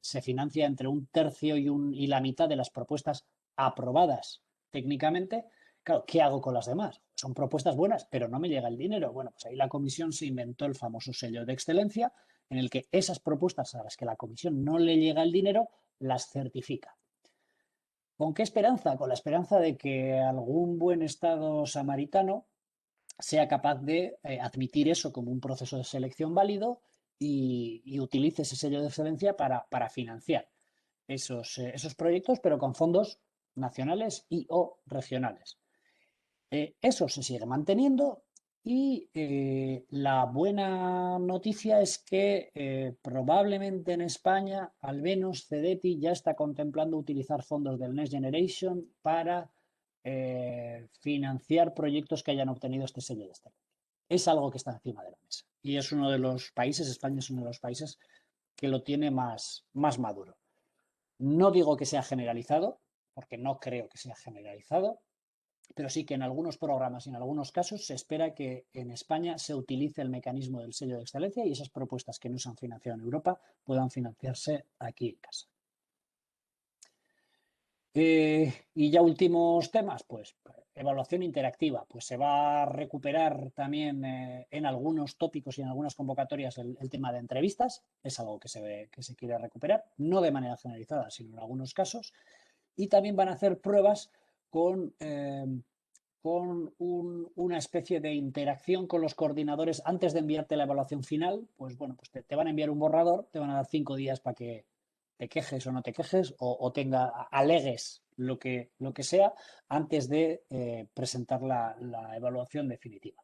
se financia entre un tercio y la mitad de las propuestas aprobadas técnicamente. Claro, ¿qué hago con las demás? Son propuestas buenas, pero no me llega el dinero. Bueno, pues ahí la comisión se inventó el famoso sello de excelencia, en el que esas propuestas a las que la comisión no le llega el dinero, las certifica. ¿Con qué esperanza? Con la esperanza de que algún buen estado samaritano sea capaz de admitir eso como un proceso de selección válido y utilice ese sello de excelencia para financiar esos proyectos, pero con fondos nacionales y o regionales. Eso se sigue manteniendo y la buena noticia es que probablemente en España, al menos CEDETI ya está contemplando utilizar fondos del Next Generation para financiar proyectos que hayan obtenido este sello de excelencia. Es algo que está encima de la mesa y es uno de los países, España es uno de los países que lo tiene más maduro. No digo que sea generalizado, porque no creo que sea generalizado, pero sí que en algunos programas y en algunos casos se espera que en España se utilice el mecanismo del sello de excelencia y esas propuestas que no se han financiado en Europa puedan financiarse aquí en casa. Y ya últimos temas, pues evaluación interactiva, pues se va a recuperar también en algunos tópicos y en algunas convocatorias el tema de entrevistas, es algo que se quiere recuperar, no de manera generalizada, sino en algunos casos, y también van a hacer pruebas con una especie de interacción con los coordinadores antes de enviarte la evaluación final, pues bueno, pues te van a enviar un borrador, te van a dar 5 días para que te quejes o no te quejes o alegues lo que sea antes de presentar la evaluación definitiva.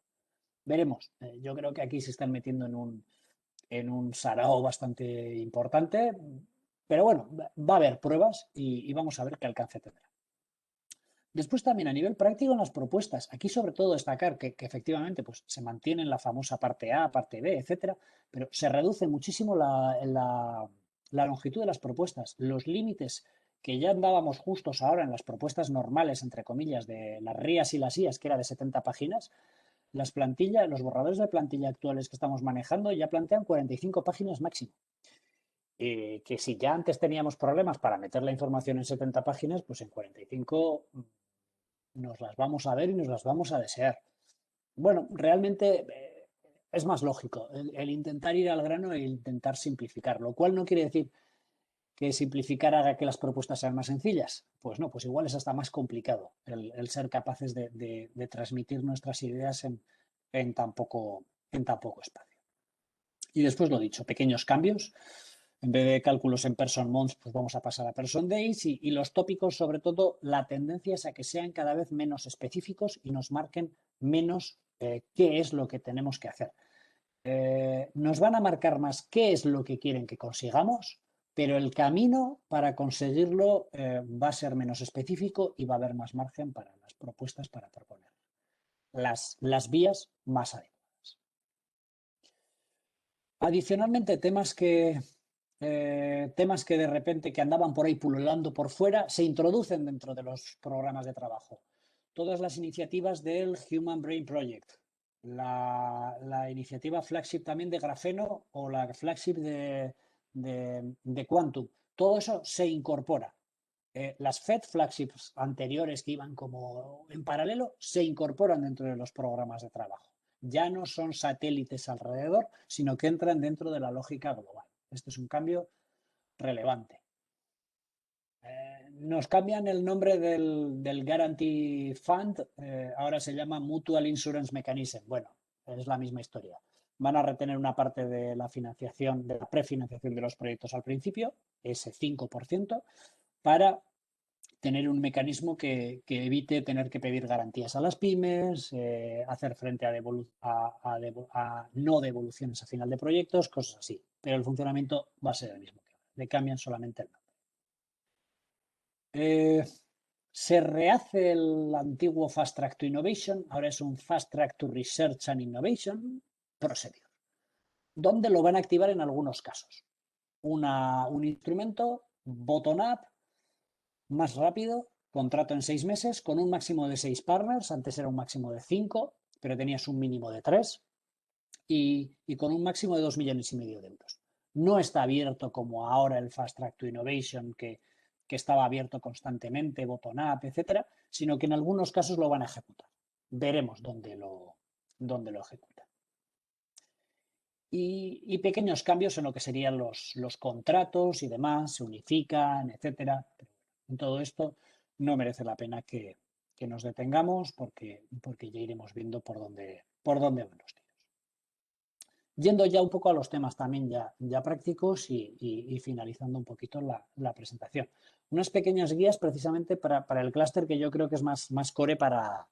Veremos. Yo creo que aquí se están metiendo en un sarao bastante importante, pero bueno, va a haber pruebas y vamos a ver qué alcance tendrá. Después también a nivel práctico en las propuestas, aquí sobre todo destacar que efectivamente pues, se mantiene la famosa parte A, parte B, etcétera, pero se reduce muchísimo la longitud de las propuestas. Los límites que ya andábamos justos ahora en las propuestas normales, entre comillas, de las RIAs y las IAs, que era de 70 páginas, las plantillas, los borradores de plantilla actuales que estamos manejando ya plantean 45 páginas máximo. Que si ya antes teníamos problemas para meter la información en 70 páginas, pues en 45 nos las vamos a ver y nos las vamos a desear. Bueno, realmente es más lógico el intentar ir al grano e intentar simplificar, lo cual no quiere decir que simplificar haga que las propuestas sean más sencillas. Pues no, pues igual es hasta más complicado el ser capaces de transmitir nuestras ideas en tan poco espacio. Y después lo dicho, pequeños cambios. En vez de cálculos en person months, pues vamos a pasar a person days y los tópicos, sobre todo, la tendencia es a que sean cada vez menos específicos y nos marquen menos qué es lo que tenemos que hacer. Nos van a marcar más qué es lo que quieren que consigamos, pero el camino para conseguirlo va a ser menos específico y va a haber más margen para las propuestas para proponer las vías más adecuadas. Adicionalmente, temas que de repente que andaban por ahí pululando por fuera se introducen dentro de los programas de trabajo. Todas las iniciativas del Human Brain Project, la iniciativa flagship también de Grafeno o la flagship de Quantum, todo eso se incorpora. Las FED flagships anteriores que iban como en paralelo se incorporan dentro de los programas de trabajo. Ya no son satélites alrededor, sino que entran dentro de la lógica global. Este es un cambio relevante. Nos cambian el nombre del Guarantee Fund, ahora se llama Mutual Insurance Mechanism. Bueno, es la misma historia. Van a retener una parte de la financiación, de la prefinanciación de los proyectos al principio, ese 5%, para tener un mecanismo que evite tener que pedir garantías a las pymes, hacer frente a no devoluciones a final de proyectos, cosas así. Pero el funcionamiento va a ser el mismo que ahora. Le cambian solamente el nombre. Se rehace el antiguo Fast Track to Innovation, ahora es un Fast Track to Research and Innovation Procedure, donde lo van a activar en algunos casos. Un instrumento bottom-up, más rápido, contrato en 6 meses, con un máximo de 6 partners, antes era un máximo de 5, pero tenías un mínimo de 3, y con un máximo de 2,5 millones de euros. No está abierto como ahora el Fast Track to Innovation, que estaba abierto constantemente, bottom-up, etcétera, sino que en algunos casos lo van a ejecutar. Veremos dónde lo ejecutan. Y pequeños cambios en lo que serían los contratos y demás, se unifican, etcétera. Pero en todo esto no merece la pena que nos detengamos porque ya iremos viendo por dónde van los tiros. Yendo ya un poco a los temas también ya prácticos y finalizando un poquito la presentación. Unas pequeñas guías precisamente para el clúster que yo creo que es más core para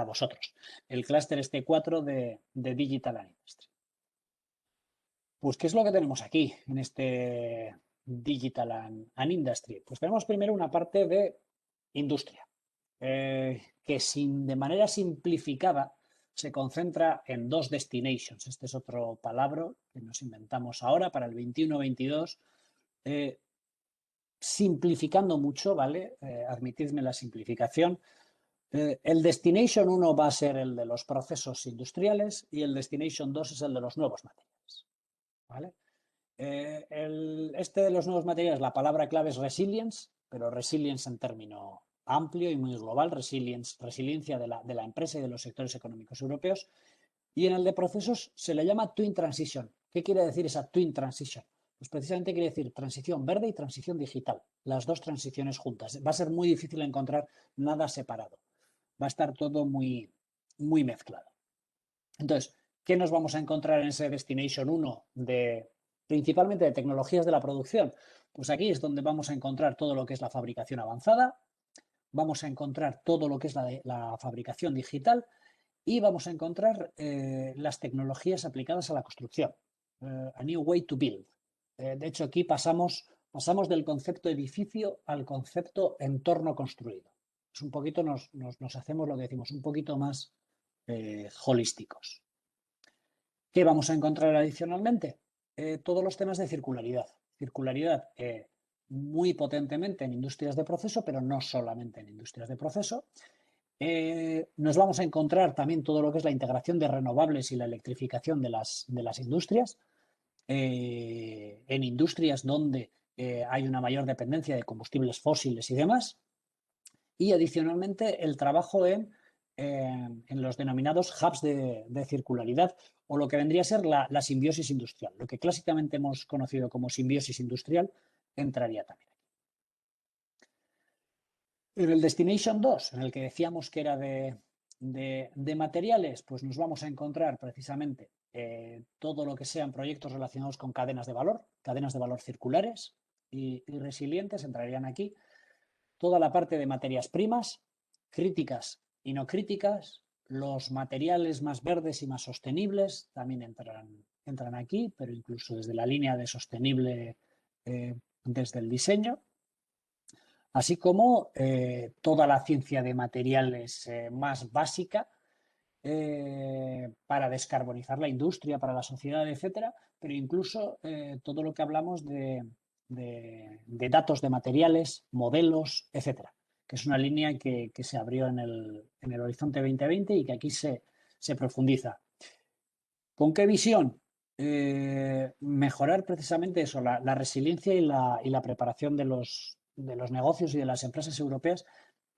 vosotros. El clúster este 4 de Digital and Industry. Pues, ¿qué es lo que tenemos aquí en este Digital and Industry? Pues tenemos primero una parte de industria, que de manera simplificada se concentra en 2 destinations. Este es otro palabra que nos inventamos ahora para el 21-22, simplificando mucho, ¿vale? Admitidme la simplificación. El Destination 1 va a ser el de los procesos industriales y el Destination 2 es el de los nuevos materiales, ¿vale? Este de los nuevos materiales, la palabra clave es resilience, pero resilience en término amplio y muy global, resiliencia de la empresa y de los sectores económicos europeos. Y en el de procesos se le llama Twin Transition. ¿Qué quiere decir esa Twin Transition? Pues precisamente quiere decir transición verde y transición digital, las 2 transiciones juntas. Va a ser muy difícil encontrar nada separado. Va a estar todo muy, muy mezclado. Entonces, ¿qué nos vamos a encontrar en ese Destination 1 principalmente de tecnologías de la producción? Pues aquí es donde vamos a encontrar todo lo que es la fabricación avanzada, vamos a encontrar todo lo que es la fabricación digital y vamos a encontrar las tecnologías aplicadas a la construcción. A new way to build. De hecho, aquí pasamos del concepto edificio al concepto entorno construido. Es un poquito, nos hacemos lo que decimos, un poquito más holísticos. ¿Qué vamos a encontrar adicionalmente? Todos los temas de circularidad. Circularidad muy potentemente en industrias de proceso, pero no solamente en industrias de proceso. Nos vamos a encontrar también todo lo que es la integración de renovables y la electrificación de las industrias. En industrias donde hay una mayor dependencia de combustibles fósiles y demás. Y adicionalmente el trabajo en los denominados hubs de circularidad o lo que vendría a ser la simbiosis industrial. Lo que clásicamente hemos conocido como simbiosis industrial entraría también aquí. En el Destination 2, en el que decíamos que era de materiales, pues nos vamos a encontrar precisamente todo lo que sean proyectos relacionados con cadenas de valor circulares y resilientes, entrarían aquí. Toda la parte de materias primas, críticas y no críticas, los materiales más verdes y más sostenibles también entran aquí, pero incluso desde la línea de sostenible desde el diseño, así como toda la ciencia de materiales más básica para descarbonizar la industria, para la sociedad, etcétera, pero incluso todo lo que hablamos de datos de materiales, modelos, etcétera, que es una línea que se abrió en el Horizonte 2020 y que aquí se profundiza. ¿Con qué visión? Mejorar precisamente eso, la resiliencia y la preparación de los negocios y de las empresas europeas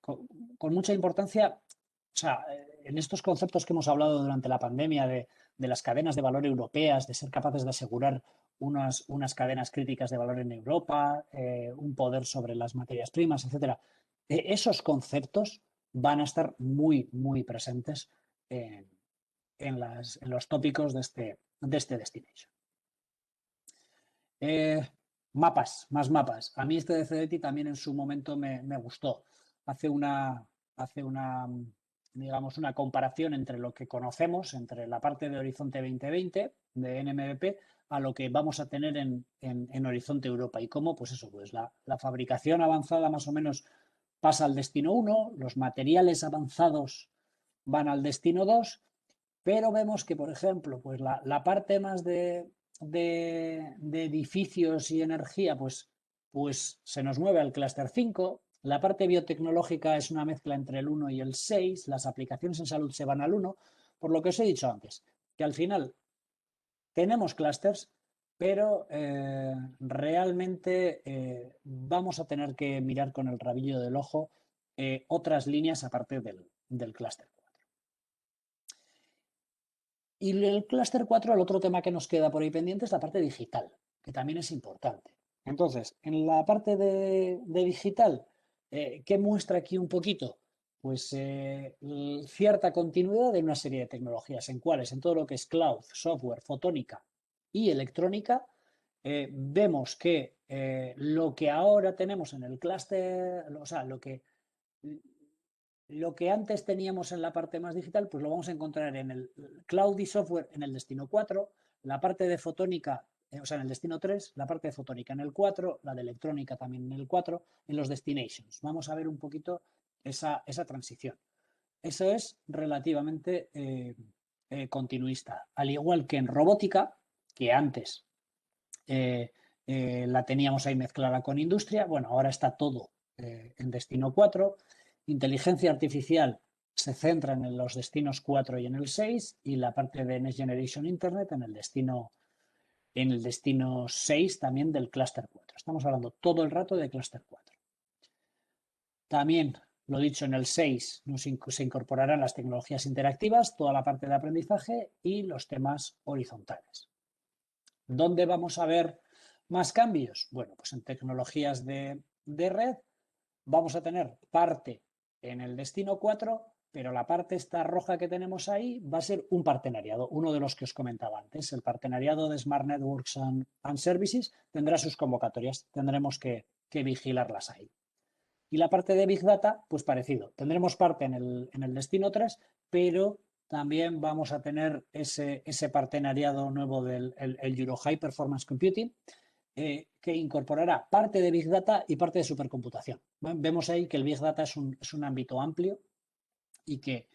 con mucha importancia. O sea, en estos conceptos que hemos hablado durante la pandemia de las cadenas de valor europeas, de ser capaces de asegurar unas cadenas críticas de valor en Europa, un poder sobre las materias primas, etcétera, esos conceptos van a estar muy, muy presentes en los tópicos de este Destination. más mapas. A mí este de Cedeti también en su momento me gustó. Hace una, digamos, una comparación entre lo que conocemos, entre la parte de Horizonte 2020 de NMBP, a lo que vamos a tener en Horizonte Europa y cómo, pues eso, pues la fabricación avanzada más o menos pasa al destino 1, los materiales avanzados van al destino 2, pero vemos que, por ejemplo, pues la parte más de edificios y energía, pues se nos mueve al clúster 5. La parte biotecnológica es una mezcla entre el 1 y el 6. Las aplicaciones en salud se van al 1, por lo que os he dicho antes, que al final tenemos clústeres, pero realmente vamos a tener que mirar con el rabillo del ojo otras líneas aparte del clúster 4. Y el clúster 4, el otro tema que nos queda por ahí pendiente es la parte digital, que también es importante. Entonces, en la parte de digital, ¿qué muestra aquí un poquito? Pues cierta continuidad de una serie de tecnologías, en cuáles, en todo lo que es cloud, software, fotónica y electrónica, vemos que lo que ahora tenemos en el clúster, o sea, lo que antes teníamos en la parte más digital, pues lo vamos a encontrar en el cloud y software en el destino 4, la parte de fotónica, o sea, en el destino 3, la parte de fotónica en el 4, la de electrónica también en el 4, en los destinations. Vamos a ver un poquito esa transición. Eso es relativamente continuista. Al igual que en robótica, que antes la teníamos ahí mezclada con industria, bueno, ahora está todo en destino 4. Inteligencia artificial se centra en los destinos 4 y en el 6, y la parte de Next Generation Internet en el destino 6 también del clúster 4. Estamos hablando todo el rato de clúster 4. También, lo dicho, en el 6 se incorporarán las tecnologías interactivas, toda la parte de aprendizaje y los temas horizontales. ¿Dónde vamos a ver más cambios? Bueno, pues en tecnologías de red vamos a tener parte en el destino 4, pero la parte esta roja que tenemos ahí va a ser un partenariado, uno de los que os comentaba antes. El partenariado de Smart Networks and Services tendrá sus convocatorias, tendremos que vigilarlas ahí. Y la parte de Big Data, pues parecido. Tendremos parte en el destino 3, pero también vamos a tener ese partenariado nuevo del Euro High Performance Computing, que incorporará parte de Big Data y parte de supercomputación. Vemos ahí que el Big Data es un ámbito amplio y que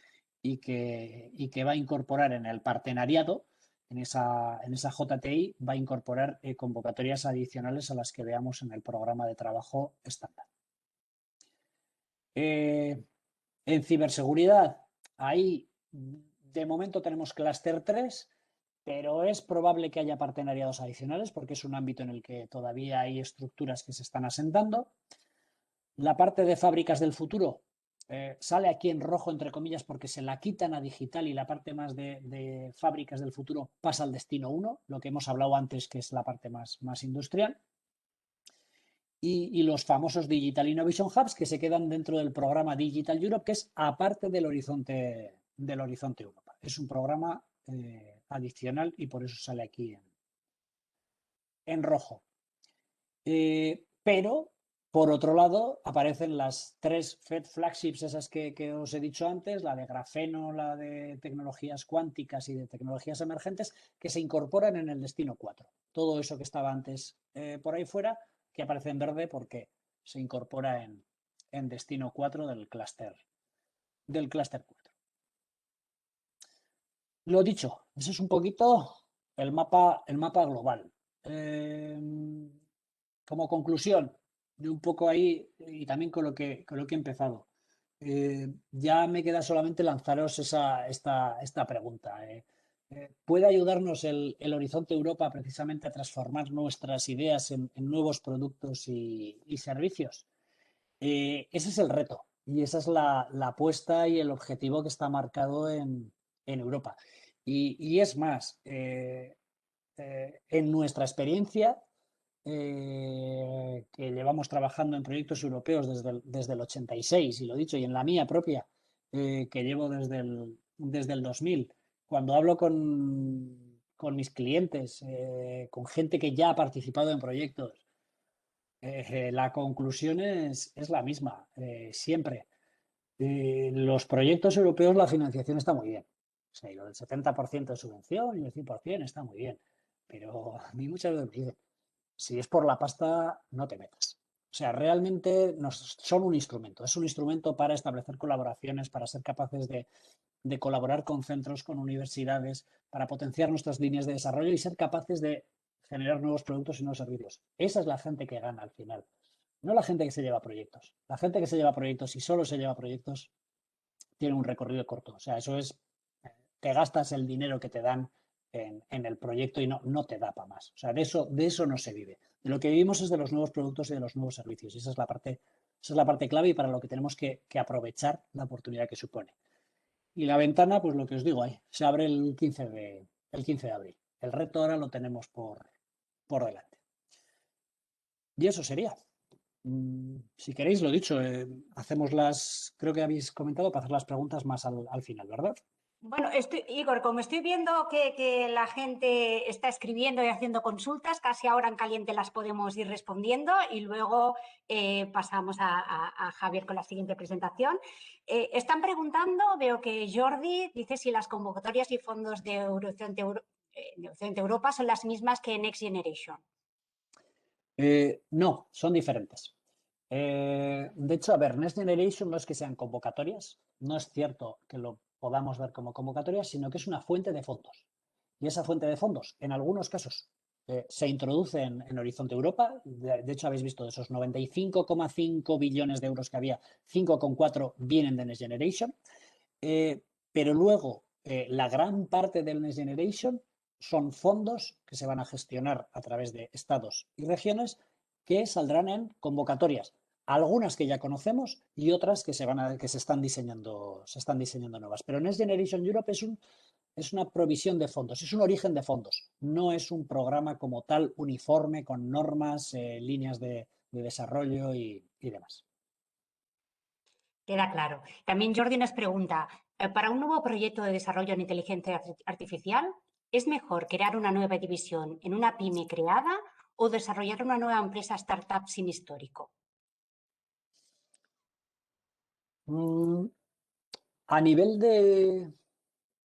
va a incorporar en el partenariado, en esa JTI, va a incorporar convocatorias adicionales a las que veamos en el programa de trabajo estándar. En ciberseguridad, ahí de momento tenemos clúster 3, pero es probable que haya partenariados adicionales porque es un ámbito en el que todavía hay estructuras que se están asentando. La parte de fábricas del futuro sale aquí en rojo, entre comillas, porque se la quitan a digital y la parte más de fábricas del futuro pasa al destino 1, lo que hemos hablado antes, que es la parte más industrial. Y los famosos Digital Innovation Hubs que se quedan dentro del programa Digital Europe, que es aparte del Horizonte Europa. Es un programa adicional y por eso sale aquí en rojo. Pero, por otro lado, aparecen las 3 Fed flagships, esas que os he dicho antes, la de grafeno, la de tecnologías cuánticas y de tecnologías emergentes, que se incorporan en el destino 4. Todo eso que estaba antes por ahí fuera, que aparece en verde porque se incorpora en destino 4 del clúster 4. Lo dicho, ese es un poquito el mapa global. Como conclusión, de un poco ahí, y también con lo que he empezado, ya me queda solamente lanzaros esta pregunta. ¿Puede ayudarnos el Horizonte Europa precisamente a transformar nuestras ideas en nuevos productos y servicios? Ese es el reto y esa es la apuesta y el objetivo que está marcado en Europa. Y es más, en nuestra experiencia, que llevamos trabajando en proyectos europeos desde el 86, y lo dicho, y en la mía propia, que llevo desde el 2000, cuando hablo con mis clientes, con gente que ya ha participado en proyectos, La conclusión es la misma, siempre. Los proyectos europeos, la financiación está muy bien. O sea, y lo del 70% de subvención y el 100% está muy bien. Pero a mí muchas veces me dicen, si es por la pasta, no te metas. O sea, realmente son un instrumento. Es un instrumento para establecer colaboraciones, para ser capaces de colaborar con centros, con universidades, para potenciar nuestras líneas de desarrollo y ser capaces de generar nuevos productos y nuevos servicios. Esa es la gente que gana al final. No la gente que se lleva proyectos. La gente que se lleva proyectos y solo se lleva proyectos tiene un recorrido corto. O sea, eso es, te gastas el dinero que te dan en el proyecto y no te da para más. O sea, de eso no se vive. De lo que vivimos es de los nuevos productos y de los nuevos servicios. Y esa es la parte clave y para lo que tenemos que aprovechar la oportunidad que supone. Y la ventana, pues lo que os digo ahí, se abre el 15 de abril. El reto ahora lo tenemos por delante. Y eso sería. Si queréis, lo dicho, creo que habéis comentado para hacer las preguntas más al final, ¿verdad? Bueno, Igor, como estoy viendo que la gente está escribiendo y haciendo consultas, casi ahora en caliente las podemos ir respondiendo y luego pasamos a Javier con la siguiente presentación. Están preguntando, veo que Jordi dice si las convocatorias y fondos de de Europa son las mismas que Next Generation. No, son diferentes. De hecho, a ver, Next Generation no es que sean convocatorias, no es cierto que lo podamos ver como convocatorias, sino que es una fuente de fondos. Y esa fuente de fondos, en algunos casos, se introduce en Horizonte Europa. De hecho, habéis visto de esos 95,5 billones de euros que había, 5,4 vienen de Next Generation. Pero luego, la gran parte del Next Generation son fondos que se van a gestionar a través de estados y regiones que saldrán en convocatorias. Algunas que ya conocemos y otras que se están diseñando nuevas. Pero Next Generation Europe es una provisión de fondos, es un origen de fondos. No es un programa como tal uniforme con normas, líneas de desarrollo y demás. Queda claro. También Jordi nos pregunta, para un nuevo proyecto de desarrollo en inteligencia artificial, ¿es mejor crear una nueva división en una pyme creada o desarrollar una nueva empresa startup sin histórico? Mm, a nivel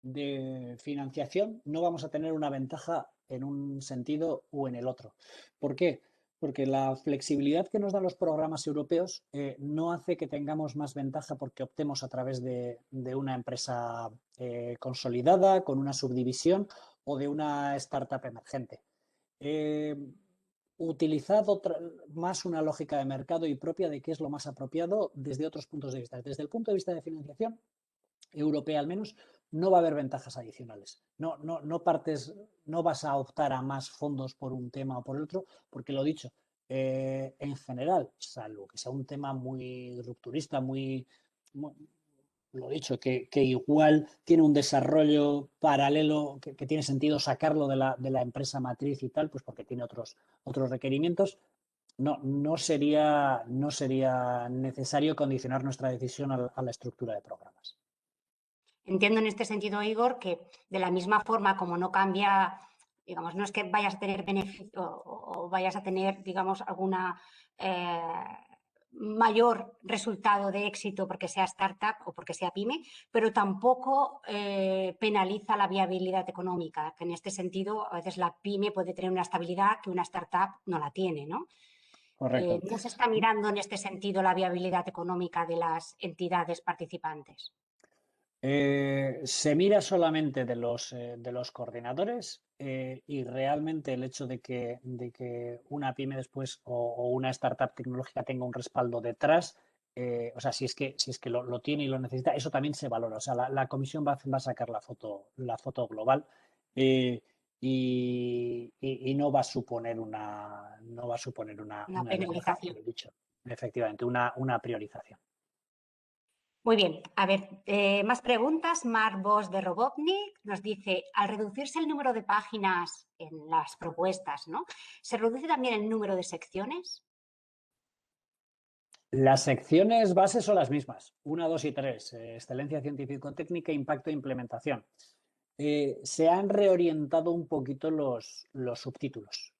de financiación no vamos a tener una ventaja en un sentido o en el otro. ¿Por qué? Porque la flexibilidad que nos dan los programas europeos no hace que tengamos más ventaja porque optemos a través de una empresa consolidada, con una subdivisión o de una startup emergente. Eh, Utilizad más una lógica de mercado y propia de qué es lo más apropiado desde otros puntos de vista. Desde el punto de vista de financiación, europea al menos, no va a haber ventajas adicionales. No vas a optar a más fondos por un tema o por el otro, porque lo dicho, en general, salvo que sea un tema muy rupturista, lo dicho, que igual tiene un desarrollo paralelo, que tiene sentido sacarlo de la empresa matriz y tal, pues porque tiene otros requerimientos. No sería necesario condicionar nuestra decisión a la estructura de programas. Entiendo en este sentido, Igor, que de la misma forma como no cambia, digamos, no es que vayas a tener beneficio o vayas a tener, digamos, alguna mayor resultado de éxito porque sea startup o porque sea pyme, pero tampoco penaliza la viabilidad económica, que en este sentido a veces la pyme puede tener una estabilidad que una startup no la tiene, ¿no? Correcto. ¿No se está mirando en este sentido la viabilidad económica de las entidades participantes? Se mira solamente de los coordinadores y realmente el hecho de que una pyme después o una startup tecnológica tenga un respaldo detrás, o sea, si es que lo tiene y lo necesita, eso también se valora. O sea, la comisión va a sacar la foto global eh, y no va a suponer Una una desventaja, penalización. lo dicho, efectivamente, una priorización. Muy bien, a ver, más preguntas. Mark Bosch de Robotnik nos dice, al reducirse el número de páginas en las propuestas, ¿no? ¿Se reduce también el número de secciones? Las secciones bases son las mismas, 1, 2 y 3, excelencia científico-técnica, impacto e implementación. Se han reorientado un poquito los subtítulos.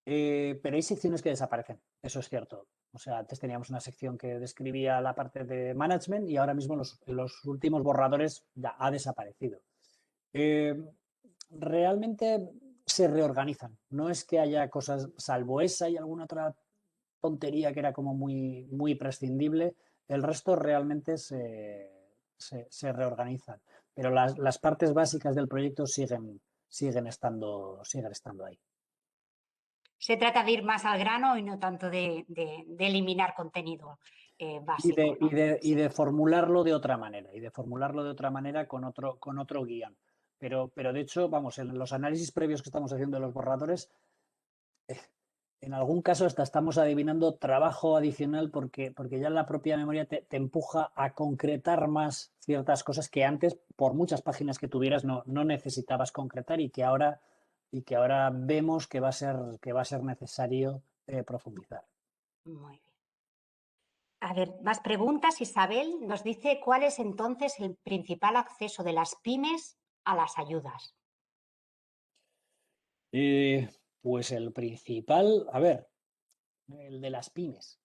Pero hay secciones que desaparecen, eso es cierto. O sea, antes teníamos una sección que describía la parte de management y ahora mismo los últimos borradores ya ha desaparecido. Eh, Realmente se reorganizan. No es que haya cosas, salvo esa y alguna otra tontería que era como muy, muy prescindible, el resto realmente se reorganizan. Pero las partes básicas del proyecto siguen estando ahí. Se trata de ir más al grano y no tanto de eliminar contenido básico, ¿no? Y Sí. de formularlo de otra manera, con otro guión. Pero de hecho, vamos, en los análisis previos que estamos haciendo de los borradores, en algún caso hasta estamos adivinando trabajo adicional porque ya la propia memoria te empuja a concretar más ciertas cosas que antes, por muchas páginas que tuvieras, no necesitabas concretar y que ahora vemos que va a ser necesario profundizar. Muy bien. A ver, más preguntas. Isabel nos dice cuál es entonces el principal acceso de las pymes a las ayudas. Eh, pues el principal, a ver, el de las pymes.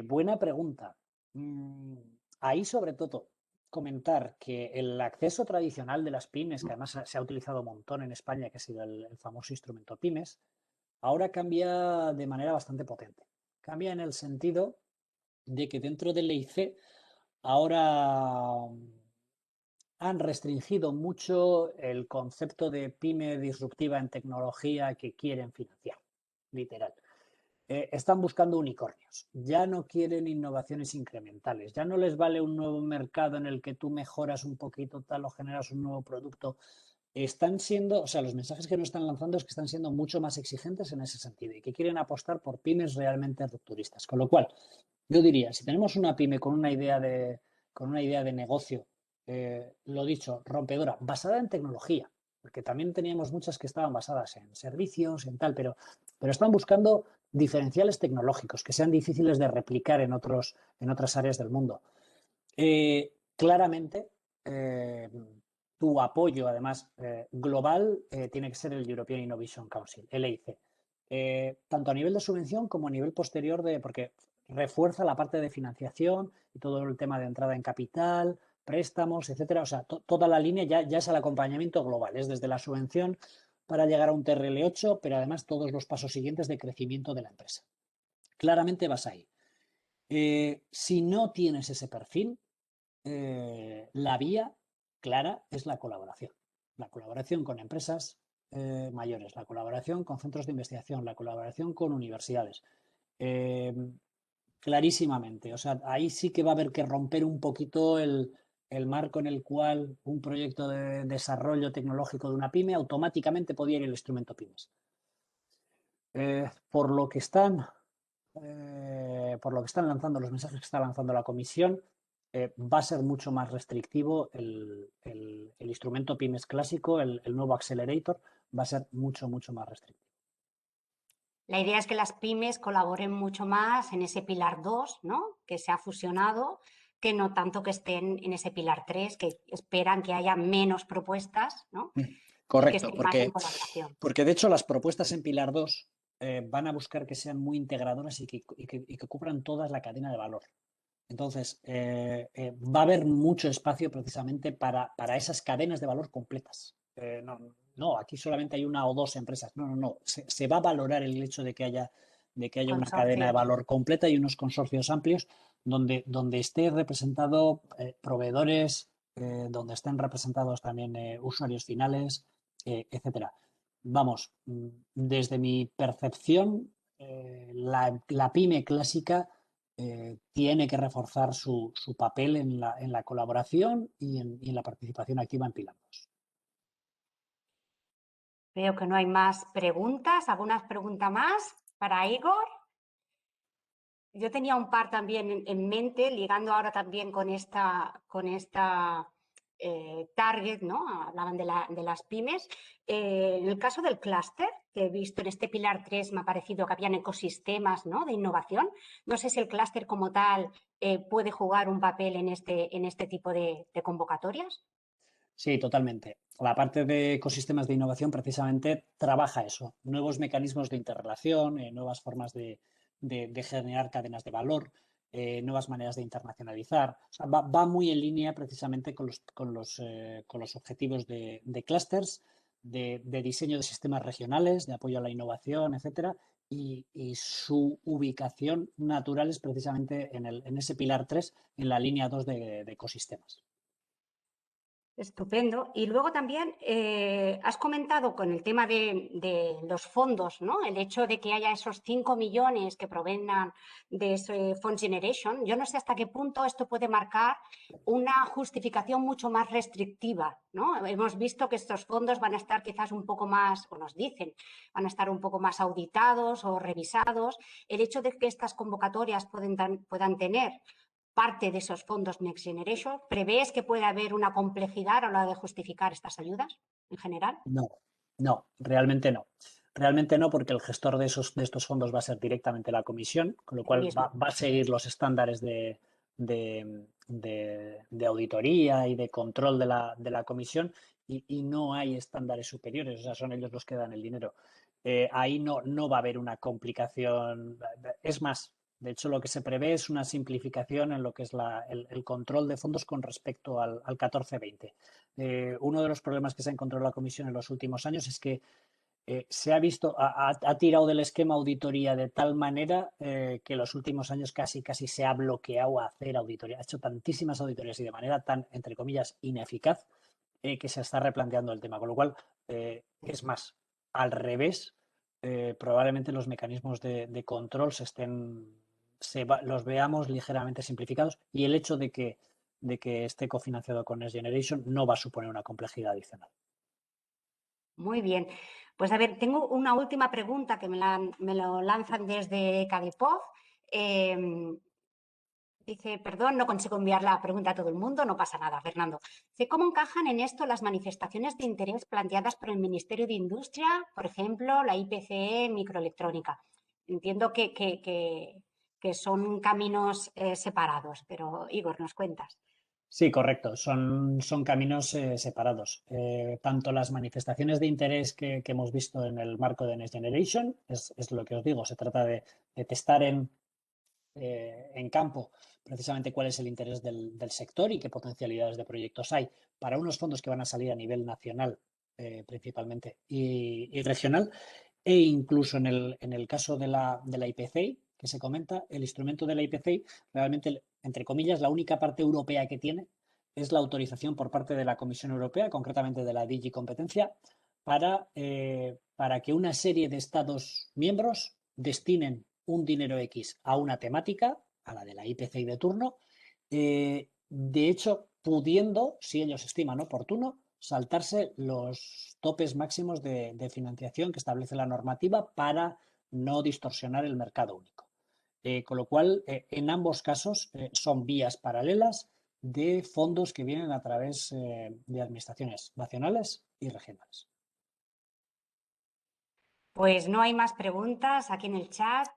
Buena pregunta. Mm, Ahí sobre todo comentar que el acceso tradicional de las pymes, que además se ha utilizado un montón en España, que ha sido el famoso instrumento pymes, ahora cambia de manera bastante potente. Cambia en el sentido de que dentro del EIC ahora han restringido mucho el concepto de pyme disruptiva en tecnología que quieren financiar, literal. Están buscando unicornios, ya no quieren innovaciones incrementales, ya no les vale un nuevo mercado en el que tú mejoras un poquito tal o generas un nuevo producto. Están siendo, o sea, los mensajes que nos están lanzando es que están siendo mucho más exigentes en ese sentido y que quieren apostar por pymes realmente rupturistas. Con lo cual, yo diría, si tenemos una pyme con una idea de negocio, lo dicho, rompedora, basada en tecnología, porque también teníamos muchas que estaban basadas en servicios, en tal, pero están buscando diferenciales tecnológicos que sean difíciles de replicar en otras áreas del mundo. Claramente, eh, tu apoyo, además, global, tiene que ser el European Innovation Council, el EIC. Tanto a nivel de subvención como a nivel posterior porque refuerza la parte de financiación y todo el tema de entrada en capital, préstamos, etcétera. O sea, toda la línea ya es el acompañamiento global, es desde la subvención para llegar a un TRL8, pero además todos los pasos siguientes de crecimiento de la empresa. Claramente vas ahí. Si no tienes ese perfil, la vía clara es la colaboración. La colaboración con empresas mayores, la colaboración con centros de investigación, la colaboración con universidades. Eh, Clarísimamente. O sea, ahí sí que va a haber que romper un poquito el marco en el cual un proyecto de desarrollo tecnológico de una pyme automáticamente podía ir el instrumento pymes. Por lo que están lanzando, los mensajes que está lanzando la comisión, va a ser mucho más restrictivo el instrumento pymes clásico, el nuevo accelerator, va a ser mucho más restrictivo. La idea es que las pymes colaboren mucho más en ese pilar 2, ¿no? Que se ha fusionado, que no tanto que estén en ese pilar 3, que esperan que haya menos propuestas, ¿no? Y que Correcto, estén más en colaboración. porque de hecho las propuestas en Pilar 2 van a buscar que sean muy integradoras y que cubran toda la cadena de valor. Entonces, va a haber mucho espacio precisamente para esas cadenas de valor completas. No, aquí solamente hay una o dos empresas. No. Se va a valorar el hecho de que haya una cadena de Consorcios. valor completa y unos consorcios amplios donde esté representado proveedores, donde estén representados también usuarios finales, etcétera. Vamos, desde mi percepción, la pyme clásica tiene que reforzar su papel en la colaboración y en la participación activa en Pilar 2. Veo que no hay más preguntas. ¿Alguna pregunta más para Igor? Yo tenía un par también en mente, ligando ahora también con esta target, ¿no? Hablaban de las pymes. En el caso del clúster, que he visto en este pilar 3 me ha parecido que habían ecosistemas, ¿no? De innovación. No sé si el clúster como tal puede jugar un papel en este tipo de convocatorias. Sí, totalmente. La parte de ecosistemas de innovación precisamente trabaja eso, nuevos mecanismos de interrelación, nuevas formas de generar cadenas de valor, nuevas maneras de internacionalizar. O sea, va muy en línea precisamente con los objetivos de clústeres, de diseño de sistemas regionales, de apoyo a la innovación, etcétera, y su ubicación natural es precisamente en ese pilar 3 en la línea 2 de ecosistemas. Estupendo. Y luego también has comentado con el tema de los fondos, ¿no? El hecho de que haya esos 5 millones que provengan de ese Fund Generation. Yo no sé hasta qué punto esto puede marcar una justificación mucho más restrictiva, ¿no? Hemos visto que estos fondos van a estar quizás un poco más, o nos dicen, van a estar un poco más auditados o revisados. El hecho de que estas convocatorias puedan tener parte de esos fondos Next Generation? ¿Prevés que puede haber una complejidad a la hora de justificar estas ayudas en general? No, no, realmente no. Realmente no, porque el gestor de estos fondos va a ser directamente la comisión, con lo El cual mismo. va a seguir los estándares de auditoría y de control de la comisión y no hay estándares superiores, o sea, son ellos los que dan el dinero. Ahí no va a haber una complicación. Es más, de hecho, lo que se prevé es una simplificación en lo que es el control de fondos con respecto al 14-20. Uno de los problemas que se ha encontrado la Comisión en los últimos años es que se ha visto, ha tirado del esquema auditoría de tal manera que en los últimos años casi se ha bloqueado a hacer auditoría. Ha hecho tantísimas auditorías y de manera tan, entre comillas, ineficaz que se está replanteando el tema. Con lo cual, es más, al revés, probablemente los mecanismos de control los veamos ligeramente simplificados y el hecho de que esté cofinanciado con Next Generation no va a suponer una complejidad adicional. Muy bien. Pues a ver, tengo una última pregunta que me lo lanzan desde Cadipov. Dice, perdón, no consigo enviar la pregunta a todo el mundo, no pasa nada, Fernando. Dice, ¿cómo encajan en esto las manifestaciones de interés planteadas por el Ministerio de Industria, por ejemplo, la IPCE microelectrónica? Entiendo que son caminos separados, pero Igor, ¿nos cuentas? Sí, correcto. Son caminos separados. Tanto las manifestaciones de interés que hemos visto en el marco de Next Generation, es lo que os digo, se trata de testar en campo precisamente cuál es el interés del sector y qué potencialidades de proyectos hay para unos fondos que van a salir a nivel nacional principalmente y regional e incluso en el caso de la IPCEI que se comenta, el instrumento de la IPCEI realmente, entre comillas, la única parte europea que tiene es la autorización por parte de la Comisión Europea, concretamente de la DG Competencia, para que una serie de Estados miembros destinen un dinero X a una temática, a la de la IPCEI de turno, de hecho, pudiendo, si ellos estiman oportuno, saltarse los topes máximos de financiación que establece la normativa para no distorsionar el mercado único. Con lo cual, en ambos casos son vías paralelas de fondos que vienen a través de administraciones nacionales y regionales. Pues no hay más preguntas aquí en el chat.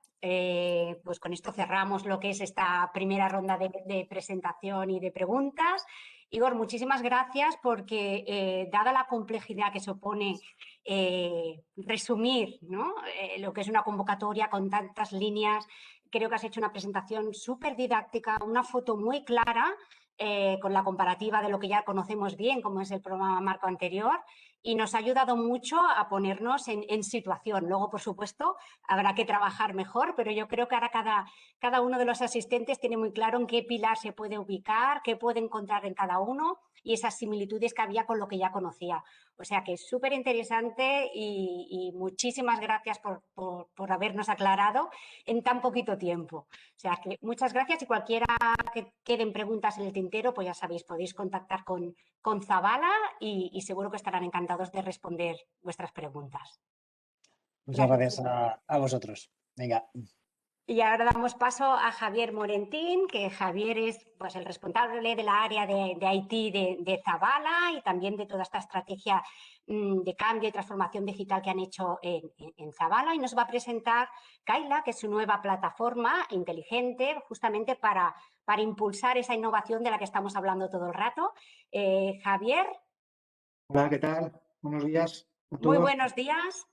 Pues con esto cerramos lo que es esta primera ronda de presentación y de preguntas. Igor, muchísimas gracias porque dada la complejidad que supone resumir, ¿no? Lo que es una convocatoria con tantas líneas, creo que has hecho una presentación súper didáctica, una foto muy clara con la comparativa de lo que ya conocemos bien, como es el programa marco anterior, y nos ha ayudado mucho a ponernos en situación. Luego, por supuesto, habrá que trabajar mejor, pero yo creo que ahora cada uno de los asistentes tiene muy claro en qué pilar se puede ubicar, qué puede encontrar en cada uno y esas similitudes que había con lo que ya conocía. O sea que es súper interesante y muchísimas gracias por habernos aclarado en tan poquito tiempo. O sea que muchas gracias y cualquiera que queden preguntas en el tintero, pues ya sabéis, podéis contactar con Zabala y seguro que estarán encantados de responder vuestras preguntas. Muchas Gracias. gracias a vosotros. Venga. Y ahora damos paso a Javier Morentín, que Javier es pues, el responsable de la área de IT de Zabala y también de toda esta estrategia de cambio y transformación digital que han hecho en Zabala. Y nos va a presentar Kaila, que es su nueva plataforma inteligente justamente para impulsar esa innovación de la que estamos hablando todo el rato. Javier, Hola, ¿qué tal? Buenos días a Muy todos. buenos días.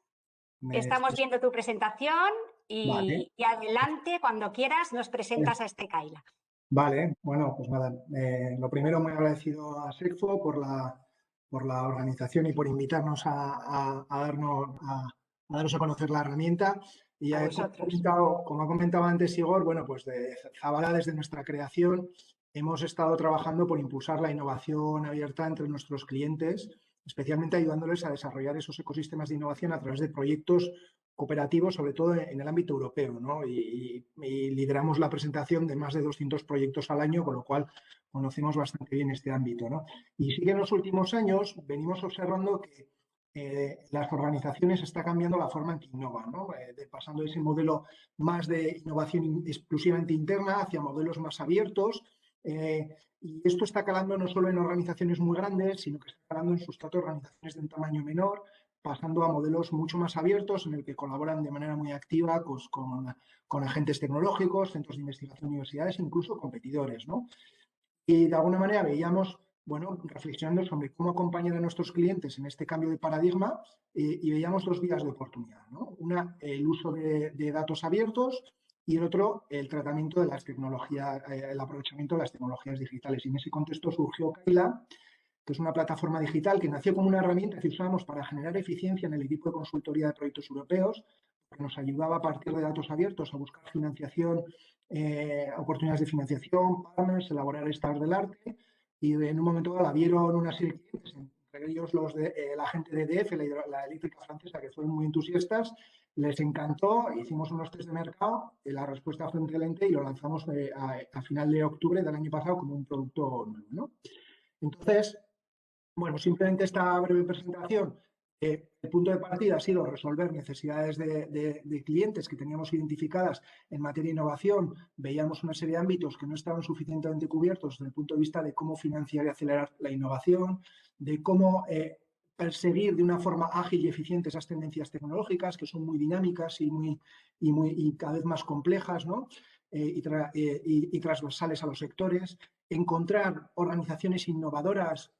Me- Estamos viendo tu presentación Vale, y adelante, cuando quieras, nos presentas a este Kaila. vale. Bueno, pues nada. Lo primero, muy agradecido a SECFO por la organización y por invitarnos a daros a conocer la herramienta. Y A ya vosotros. como ha comentado antes Igor, bueno, pues de Zabala, desde nuestra creación, hemos estado trabajando por impulsar la innovación abierta entre nuestros clientes, especialmente ayudándoles a desarrollar esos ecosistemas de innovación a través de proyectos cooperativos, sobre todo en el ámbito europeo, ¿no? Y lideramos la presentación de más de 200 proyectos al año, con lo cual conocemos bastante bien este ámbito, ¿no? Y sí que en los últimos años venimos observando que las organizaciones está cambiando la forma en que innovan, ¿no? Pasando de ese modelo más de innovación exclusivamente interna hacia modelos más abiertos. Y esto está calando no solo en organizaciones muy grandes, sino que está calando en sustrato de organizaciones de un tamaño menor, pasando a modelos mucho más abiertos en el que colaboran de manera muy activa pues, con agentes tecnológicos, centros de investigación, universidades, incluso competidores, ¿no? Y de alguna manera veíamos, bueno, reflexionando sobre cómo acompañar a nuestros clientes en este cambio de paradigma y veíamos dos vías de oportunidad, ¿no? Una, el uso de datos abiertos y el otro, el tratamiento de las tecnologías, el aprovechamiento de las tecnologías digitales. Y en ese contexto surgió Kaila, que es una plataforma digital que nació como una herramienta que usábamos para generar eficiencia en el equipo de consultoría de proyectos europeos, que nos ayudaba a partir de datos abiertos a buscar financiación, oportunidades de financiación, partners, elaborar estados del arte, y en un momento dado la vieron una serie de clientes, entre ellos la gente de EDF, la eléctrica francesa, que fueron muy entusiastas, les encantó, hicimos unos test de mercado, la respuesta fue excelente y lo lanzamos a final de octubre del año pasado como un producto nuevo, ¿no? Entonces, bueno, simplemente esta breve presentación. El punto de partida ha sido resolver necesidades de clientes que teníamos identificadas en materia de innovación. Veíamos una serie de ámbitos que no estaban suficientemente cubiertos desde el punto de vista de cómo financiar y acelerar la innovación, de cómo perseguir de una forma ágil y eficiente esas tendencias tecnológicas que son muy dinámicas y cada vez más complejas, ¿no? Y transversales a los sectores. Encontrar organizaciones innovadoras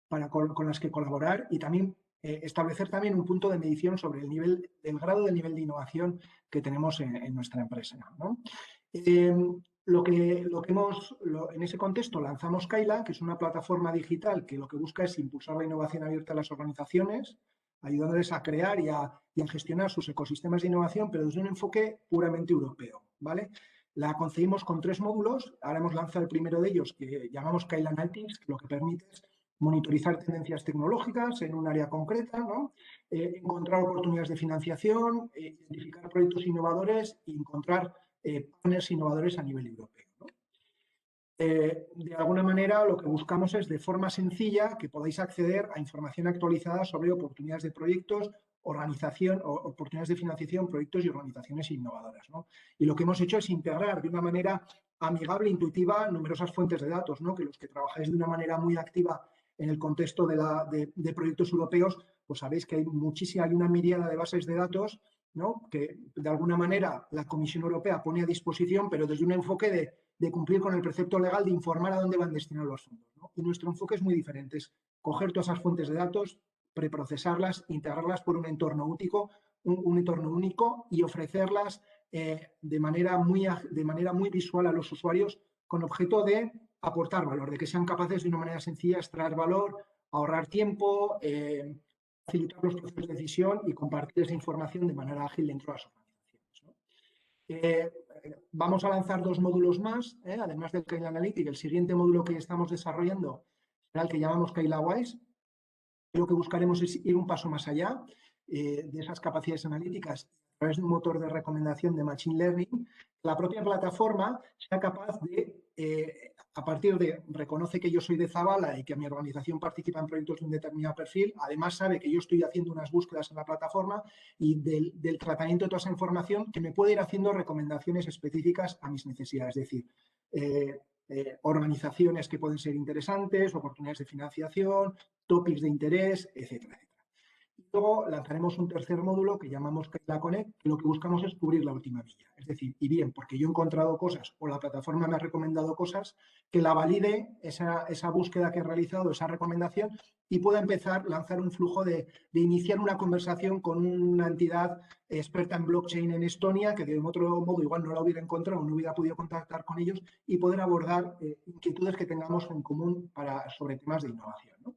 con las que colaborar y también establecer también un punto de medición sobre el grado del nivel de innovación que tenemos en nuestra empresa, ¿no? En ese contexto lanzamos Kaila, que es una plataforma digital que lo que busca es impulsar la innovación abierta a las organizaciones, ayudándoles a crear y a gestionar sus ecosistemas de innovación, pero desde un enfoque puramente europeo, ¿vale? La concebimos con 3 módulos. Ahora hemos lanzado el primero de ellos, que llamamos Kaila Analytics, que lo que permite es monitorizar tendencias tecnológicas en un área concreta, ¿no? Encontrar oportunidades de financiación, identificar proyectos innovadores y encontrar partners innovadores a nivel europeo, ¿no? De alguna manera, lo que buscamos es, de forma sencilla, que podáis acceder a información actualizada sobre oportunidades de proyectos, oportunidades de financiación, proyectos y organizaciones innovadoras, ¿no? Y lo que hemos hecho es integrar de una manera amigable, intuitiva, numerosas fuentes de datos, ¿no? Que los que trabajáis de una manera muy activa en el contexto de proyectos europeos, pues sabéis que hay una miríada de bases de datos, ¿no? Que de alguna manera la Comisión Europea pone a disposición, pero desde un enfoque de cumplir con el precepto legal de informar a dónde van destinados los fondos, ¿no? Y nuestro enfoque es muy diferente, es coger todas esas fuentes de datos, preprocesarlas, integrarlas por un entorno único y ofrecerlas de manera muy visual a los usuarios con objeto de aportar valor, de que sean capaces de una manera sencilla extraer valor, ahorrar tiempo, facilitar los procesos de decisión y compartir esa información de manera ágil dentro de las organizaciones, ¿no? Vamos a lanzar 2 módulos más, además del Kaila Analytics. El siguiente módulo que estamos desarrollando será el que llamamos Kaila Wise. Lo que buscaremos es ir un paso más allá de esas capacidades analíticas a través de un motor de recomendación de Machine Learning. La propia plataforma sea capaz de, a partir de, reconoce que yo soy de Zabala y que mi organización participa en proyectos de un determinado perfil, además sabe que yo estoy haciendo unas búsquedas en la plataforma y del tratamiento de toda esa información que me puede ir haciendo recomendaciones específicas a mis necesidades. Es decir, organizaciones que pueden ser interesantes, oportunidades de financiación, topics de interés, etcétera, etcétera. Luego lanzaremos un tercer módulo que llamamos Kaila Connect, que lo que buscamos es cubrir la última milla. Es decir, y bien, porque yo he encontrado cosas o la plataforma me ha recomendado cosas, que la valide esa búsqueda que he realizado, esa recomendación, y pueda empezar a lanzar un flujo de iniciar una conversación con una entidad experta en blockchain en Estonia, que de otro modo igual no la hubiera encontrado, no hubiera podido contactar con ellos, y poder abordar inquietudes que tengamos en común sobre temas de innovación, ¿no?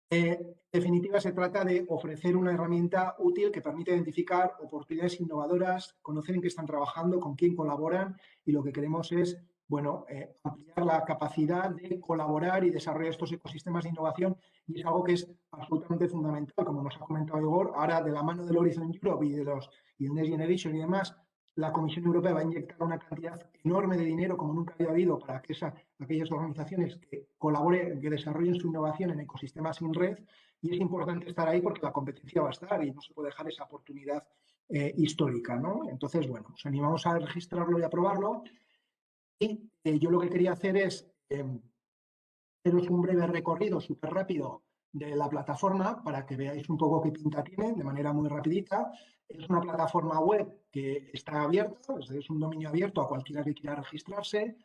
En definitiva, se trata de ofrecer una herramienta útil que permite identificar oportunidades innovadoras, conocer en qué están trabajando, con quién colaboran, y lo que queremos es, bueno, ampliar la capacidad de colaborar y desarrollar estos ecosistemas de innovación, y es algo que es absolutamente fundamental, como nos ha comentado Igor. Ahora, de la mano del Horizon Europe y del Next Generation y demás, la Comisión Europea va a inyectar una cantidad enorme de dinero, como nunca había habido, para que aquellas organizaciones que colaboren, que desarrollen su innovación en ecosistemas sin red, y es importante estar ahí porque la competencia va a estar y no se puede dejar esa oportunidad histórica, ¿no? Entonces, bueno, os animamos a registrarlo y a probarlo. Y yo lo que quería hacer es haceros un breve recorrido súper rápido de la plataforma para que veáis un poco qué pinta tiene de manera muy rapidita. Es una plataforma web que está abierta, es un dominio abierto a cualquiera que quiera registrarse.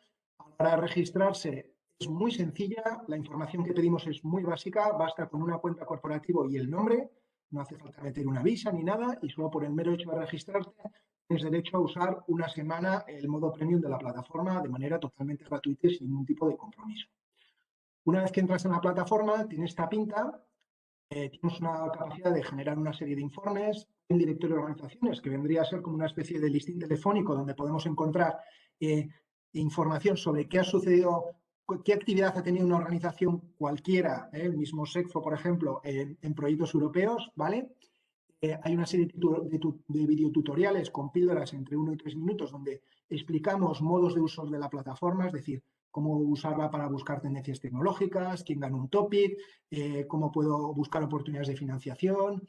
Para registrarse es muy sencilla, la información que pedimos es muy básica, basta con una cuenta corporativa y el nombre, no hace falta meter una visa ni nada, y solo por el mero hecho de registrarte tienes derecho a usar una semana el modo premium de la plataforma de manera totalmente gratuita y sin ningún tipo de compromiso. Una vez que entras en la plataforma, tiene esta pinta, tienes una capacidad de generar una serie de informes, un directorio de organizaciones, que vendría a ser como una especie de listín telefónico donde podemos encontrar información sobre qué ha sucedido, qué actividad ha tenido una organización cualquiera, el mismo SECFO, por ejemplo, en proyectos europeos, ¿vale? Hay una serie de videotutoriales con píldoras entre 1 y 3 minutos donde explicamos modos de uso de la plataforma, es decir, cómo usarla para buscar tendencias tecnológicas, quién gana un topic, cómo puedo buscar oportunidades de financiación,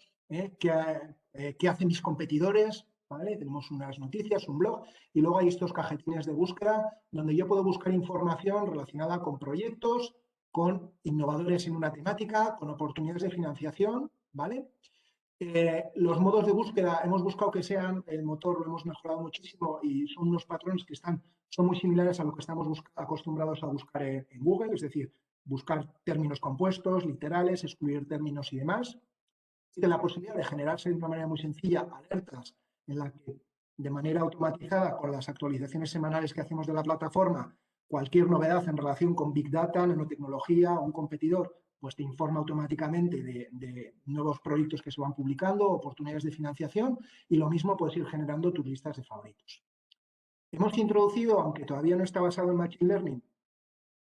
qué hacen mis competidores, ¿vale? Tenemos unas noticias, un blog, y luego hay estos cajetines de búsqueda donde yo puedo buscar información relacionada con proyectos, con innovadores en una temática, con oportunidades de financiación, ¿vale? Los modos de búsqueda hemos buscado que sean, el motor lo hemos mejorado muchísimo y son unos patrones que son muy similares a lo que estamos acostumbrados a buscar en Google, es decir, buscar términos compuestos, literales, excluir términos y demás. Tiene la posibilidad de generarse de una manera muy sencilla alertas en la que de manera automatizada con las actualizaciones semanales que hacemos de la plataforma, cualquier novedad en relación con Big Data, nanotecnología o un competidor, pues te informa automáticamente de nuevos proyectos que se van publicando, oportunidades de financiación, y lo mismo puedes ir generando tus listas de favoritos. Hemos introducido, aunque todavía no está basado en Machine Learning,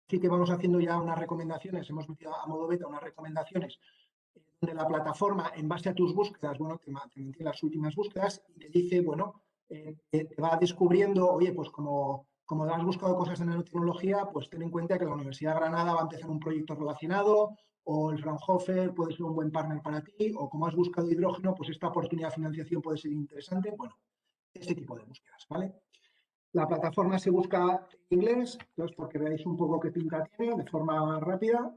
sí que vamos haciendo ya unas recomendaciones, hemos metido a modo beta unas recomendaciones donde la plataforma, en base a tus búsquedas, bueno, te mantiene las últimas búsquedas y te dice, bueno, te va descubriendo, oye, pues como has buscado cosas de nanotecnología, pues ten en cuenta que la Universidad de Granada va a empezar un proyecto relacionado, o el Fraunhofer puede ser un buen partner para ti, o como has buscado hidrógeno, pues esta oportunidad de financiación puede ser interesante. Bueno, ese tipo de búsquedas, ¿vale? La plataforma se busca en inglés, entonces porque veáis un poco qué pinta tiene de forma rápida.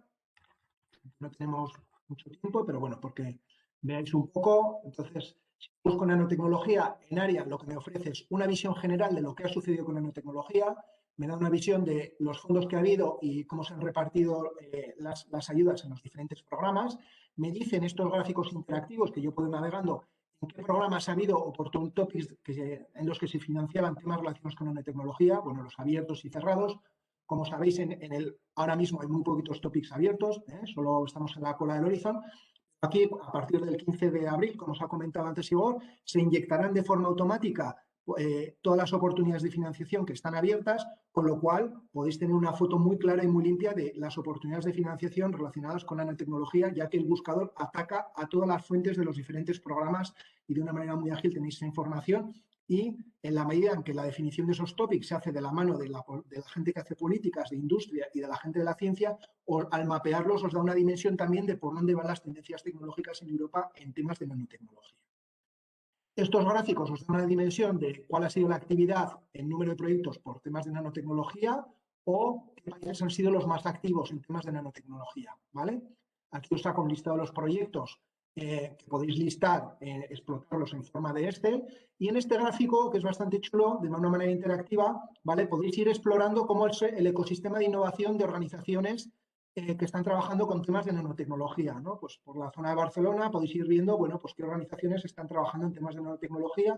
No tenemos mucho tiempo, pero bueno, porque veáis un poco. Entonces, si busco nanotecnología en área, lo que me ofrece es una visión general de lo que ha sucedido con nanotecnología, me da una visión de los fondos que ha habido y cómo se han repartido las ayudas en los diferentes programas, me dicen estos gráficos interactivos que yo puedo ir navegando en qué programas ha habido oportun topics en los que se financiaban temas relacionados con nanotecnología, bueno, los abiertos y cerrados. Como sabéis, ahora mismo hay muy poquitos topics abiertos, solo estamos en la cola del Horizon. Aquí, a partir del 15 de abril, como os ha comentado antes Igor, se inyectarán de forma automática todas las oportunidades de financiación que están abiertas, con lo cual podéis tener una foto muy clara y muy limpia de las oportunidades de financiación relacionadas con la nanotecnología, ya que el buscador ataca a todas las fuentes de los diferentes programas y de una manera muy ágil tenéis esa información. Y en la medida en que la definición de esos topics se hace de la mano de la gente que hace políticas, de industria y de la gente de la ciencia, al mapearlos os da una dimensión también de por dónde van las tendencias tecnológicas en Europa en temas de nanotecnología. Estos gráficos os dan una dimensión de cuál ha sido la actividad en número de proyectos por temas de nanotecnología o qué países han sido los más activos en temas de nanotecnología, ¿vale? Aquí os saco un listado de los proyectos que podéis listar, explotarlos en forma de Excel. Y en este gráfico, que es bastante chulo, de una manera interactiva, ¿vale? Podéis ir explorando cómo es el ecosistema de innovación de organizaciones que están trabajando con temas de nanotecnología, ¿no? Pues por la zona de Barcelona podéis ir viendo, bueno, pues qué organizaciones están trabajando en temas de nanotecnología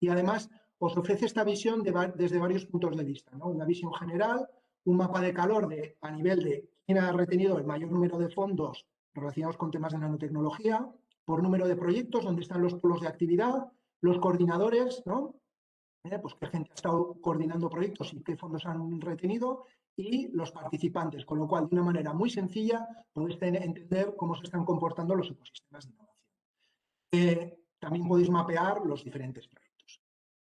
y además os ofrece esta visión desde varios puntos de vista, ¿no? Una visión general, un mapa de calor a nivel de quién ha retenido el mayor número de fondos relacionados con temas de nanotecnología, por número de proyectos, dónde están los polos de actividad, los coordinadores, ¿no? Pues qué gente ha estado coordinando proyectos y qué fondos han retenido, y los participantes, con lo cual, de una manera muy sencilla, podéis entender cómo se están comportando los ecosistemas de innovación. También podéis mapear los diferentes proyectos.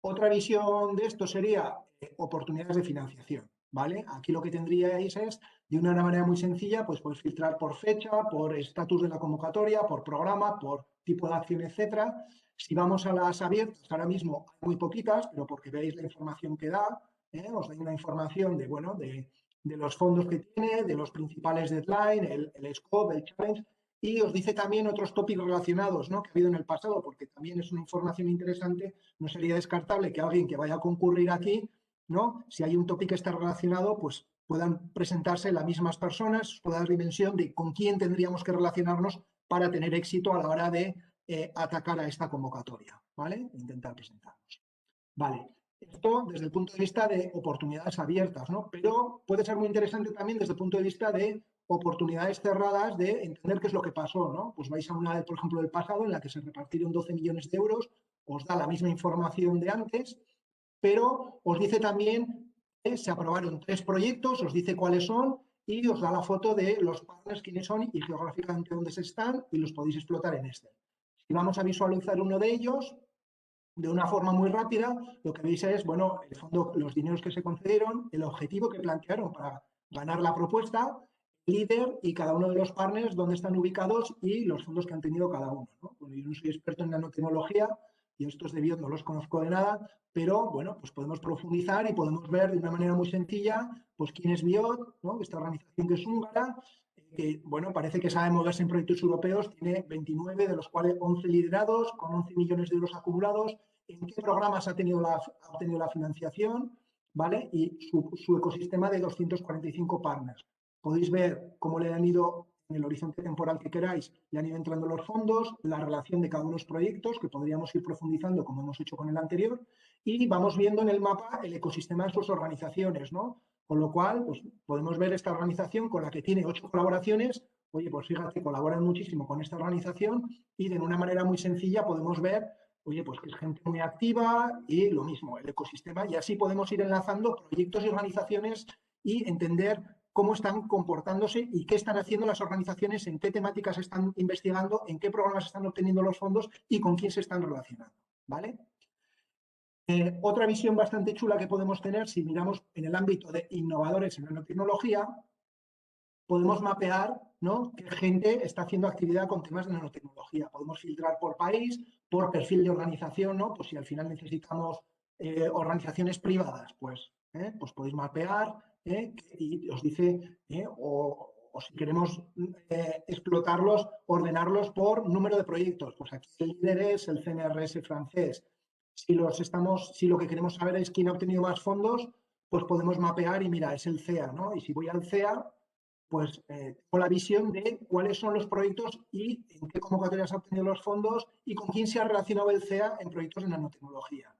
Otra visión de esto sería oportunidades de financiación, ¿vale? Aquí lo que tendríais es, de una manera muy sencilla, pues podéis filtrar por fecha, por estatus de la convocatoria, por programa, por tipo de acción, etcétera. Si vamos a las abiertas, ahora mismo hay muy poquitas, pero porque veáis la información que da, os doy una información de, bueno, de los fondos que tiene, de los principales deadlines, el scope, el challenge, y os dice también otros tópicos relacionados, ¿no?, que ha habido en el pasado, porque también es una información interesante. No sería descartable que alguien que vaya a concurrir aquí, ¿no?, si hay un tópico que está relacionado, pues puedan presentarse las mismas personas, pueda dar dimensión de con quién tendríamos que relacionarnos para tener éxito a la hora de atacar a esta convocatoria, ¿vale? Intentar presentarnos. Vale, esto desde el punto de vista de oportunidades abiertas, ¿no? Pero puede ser muy interesante también desde el punto de vista de oportunidades cerradas, de entender qué es lo que pasó, ¿no? Pues vais a una, por ejemplo, del pasado, en la que se repartieron 12 millones de euros, os da la misma información de antes, pero os dice también que se aprobaron 3 proyectos, os dice cuáles son y os da la foto de los partners, quiénes son y geográficamente dónde se están, y los podéis explotar en Excel. Si vamos a visualizar uno de ellos, de una forma muy rápida, lo que veis es, bueno, el fondo, los dineros que se concedieron, el objetivo que plantearon para ganar la propuesta, líder y cada uno de los partners, dónde están ubicados y los fondos que han tenido cada uno, ¿no? Bueno, yo no soy experto en nanotecnología y estos de BIOT no los conozco de nada, pero bueno, pues podemos profundizar y podemos ver de una manera muy sencilla, pues quién es BIOT, ¿no?, esta organización que es húngara, que, bueno, parece que sabe moverse en proyectos europeos, tiene 29, de los cuales 11 liderados, con 11 millones de euros acumulados. ¿En qué programas ha obtenido la financiación? ¿Vale? Y su ecosistema de 245 partners. Podéis ver cómo le han ido, en el horizonte temporal que queráis, le han ido entrando los fondos, la relación de cada uno de los proyectos, que podríamos ir profundizando como hemos hecho con el anterior, y vamos viendo en el mapa el ecosistema de sus organizaciones, ¿no? Con lo cual, pues, podemos ver esta organización con la que tiene 8 colaboraciones. Oye, pues fíjate, colaboran muchísimo con esta organización y de una manera muy sencilla podemos ver, oye, pues que es gente muy activa y lo mismo, el ecosistema, y así podemos ir enlazando proyectos y organizaciones y entender cómo están comportándose y qué están haciendo las organizaciones, en qué temáticas están investigando, en qué programas están obteniendo los fondos y con quién se están relacionando, ¿vale? Otra visión bastante chula que podemos tener, si miramos en el ámbito de innovadores en nanotecnología, podemos mapear, ¿no?, qué gente está haciendo actividad con temas de nanotecnología. Podemos filtrar por país, por perfil de organización, ¿no? Pues si al final necesitamos organizaciones privadas, pues podéis mapear y os dice, o si queremos explotarlos, ordenarlos por número de proyectos. Pues aquí el líder es el CNRS francés. Si lo que queremos saber es quién ha obtenido más fondos, pues podemos mapear y mira, es el CEA, ¿no? Y si voy al CEA, pues con la visión de cuáles son los proyectos y en qué convocatorias ha obtenido los fondos y con quién se ha relacionado el CEA en proyectos de nanotecnología.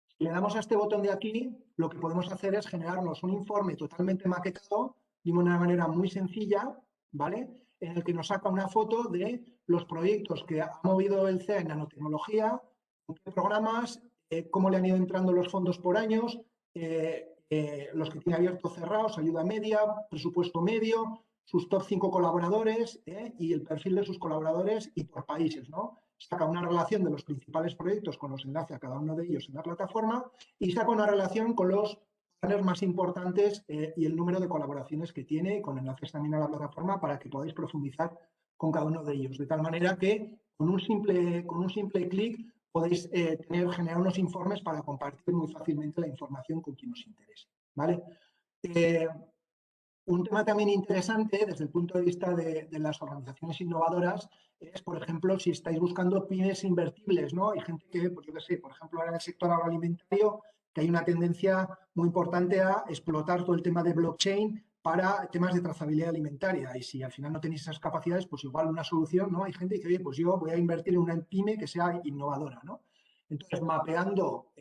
Si le damos a este botón de aquí, lo que podemos hacer es generarnos un informe totalmente maquetado de una manera muy sencilla, ¿vale?, en el que nos saca una foto de los proyectos que ha movido el CEA en nanotecnología, en qué programas, cómo le han ido entrando los fondos por años, los que tiene abiertos, cerrados, ayuda media, presupuesto medio, sus top 5 colaboradores y el perfil de sus colaboradores y por países, ¿no? Saca una relación de los principales proyectos con los enlaces a cada uno de ellos en la plataforma y saca una relación con los partners más importantes y el número de colaboraciones que tiene, con enlaces también a la plataforma para que podáis profundizar con cada uno de ellos. De tal manera que con un simple clic podéis generar unos informes para compartir muy fácilmente la información con quien os interese, ¿vale? Un tema también interesante desde el punto de vista de las organizaciones innovadoras es, por ejemplo, si estáis buscando pymes invertibles, ¿no? Hay gente que, pues yo qué sé, por ejemplo, ahora en el sector agroalimentario, que hay una tendencia muy importante a explotar todo el tema de blockchain para temas de trazabilidad alimentaria. Y si al final no tenéis esas capacidades, pues igual una solución, ¿no? Hay gente que dice, oye, pues yo voy a invertir en una pyme que sea innovadora, ¿no? Entonces, mapeando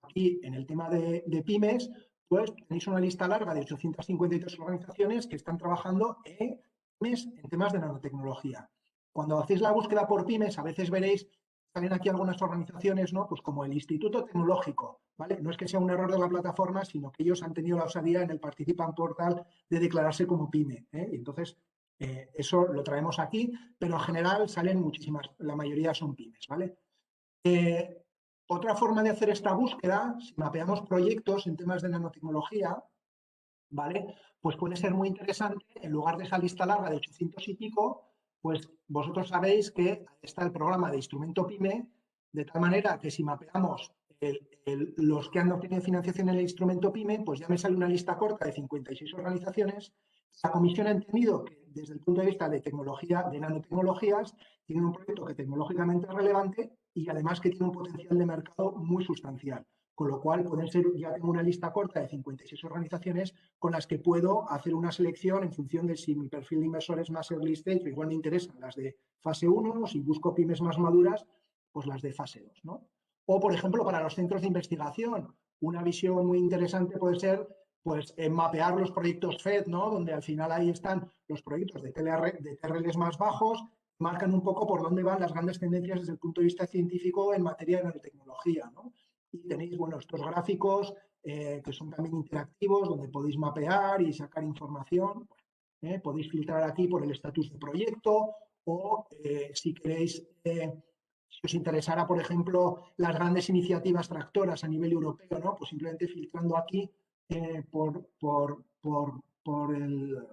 aquí en el tema de pymes, pues tenéis una lista larga de 853 organizaciones que están trabajando en pymes en temas de nanotecnología. Cuando hacéis la búsqueda por pymes, a veces veréis, salen aquí algunas organizaciones, ¿no? Pues como el Instituto Tecnológico, ¿vale? No es que sea un error de la plataforma, sino que ellos han tenido la osadía en el Participan Portal de declararse como pyme, ¿eh? Y entonces, eso lo traemos aquí, pero en general salen muchísimas, la mayoría son pymes, ¿vale? Otra forma de hacer esta búsqueda, si mapeamos proyectos en temas de nanotecnología, ¿vale? Pues puede ser muy interesante, en lugar de esa lista larga de 800 y pico, pues vosotros sabéis que está el programa de instrumento PYME, de tal manera que si mapeamos los que han obtenido financiación en el instrumento PYME, pues ya me sale una lista corta de 56 organizaciones. La comisión ha entendido que desde el punto de vista de tecnología, de nanotecnologías, tiene un proyecto que tecnológicamente es relevante y además que tiene un potencial de mercado muy sustancial. Con lo cual, pueden ser, ya tengo una lista corta de 56 organizaciones con las que puedo hacer una selección en función de si mi perfil de inversor es más early stage, igual me interesan las de fase 1, o si busco pymes más maduras, pues las de fase 2, ¿no? O, por ejemplo, para los centros de investigación, una visión muy interesante puede ser pues mapear los proyectos FED, ¿no? Donde al final ahí están los proyectos de TRLs más bajos, marcan un poco por dónde van las grandes tendencias desde el punto de vista científico en materia de nanotecnología, ¿no? Y tenéis, bueno, estos gráficos que son también interactivos, donde podéis mapear y sacar información. Podéis filtrar aquí por el estatus de proyecto o si queréis, si os interesara, por ejemplo, las grandes iniciativas tractoras a nivel europeo, ¿no? Pues simplemente filtrando aquí por el...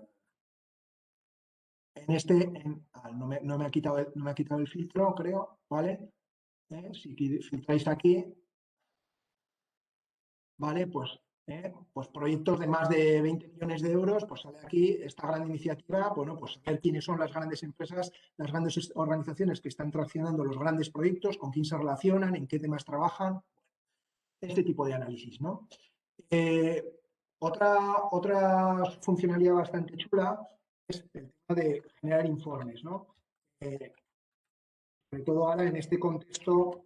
no me ha quitado el filtro, creo, ¿vale? Si filtráis aquí, ¿vale? Pues proyectos de más de 20 millones de euros, pues sale aquí esta gran iniciativa, bueno, pues ver quiénes son las grandes empresas, las grandes organizaciones que están traccionando los grandes proyectos, con quién se relacionan, en qué temas trabajan, este tipo de análisis, ¿no? Otra funcionalidad bastante chula es el tema de generar informes, ¿no? Sobre todo ahora en este contexto,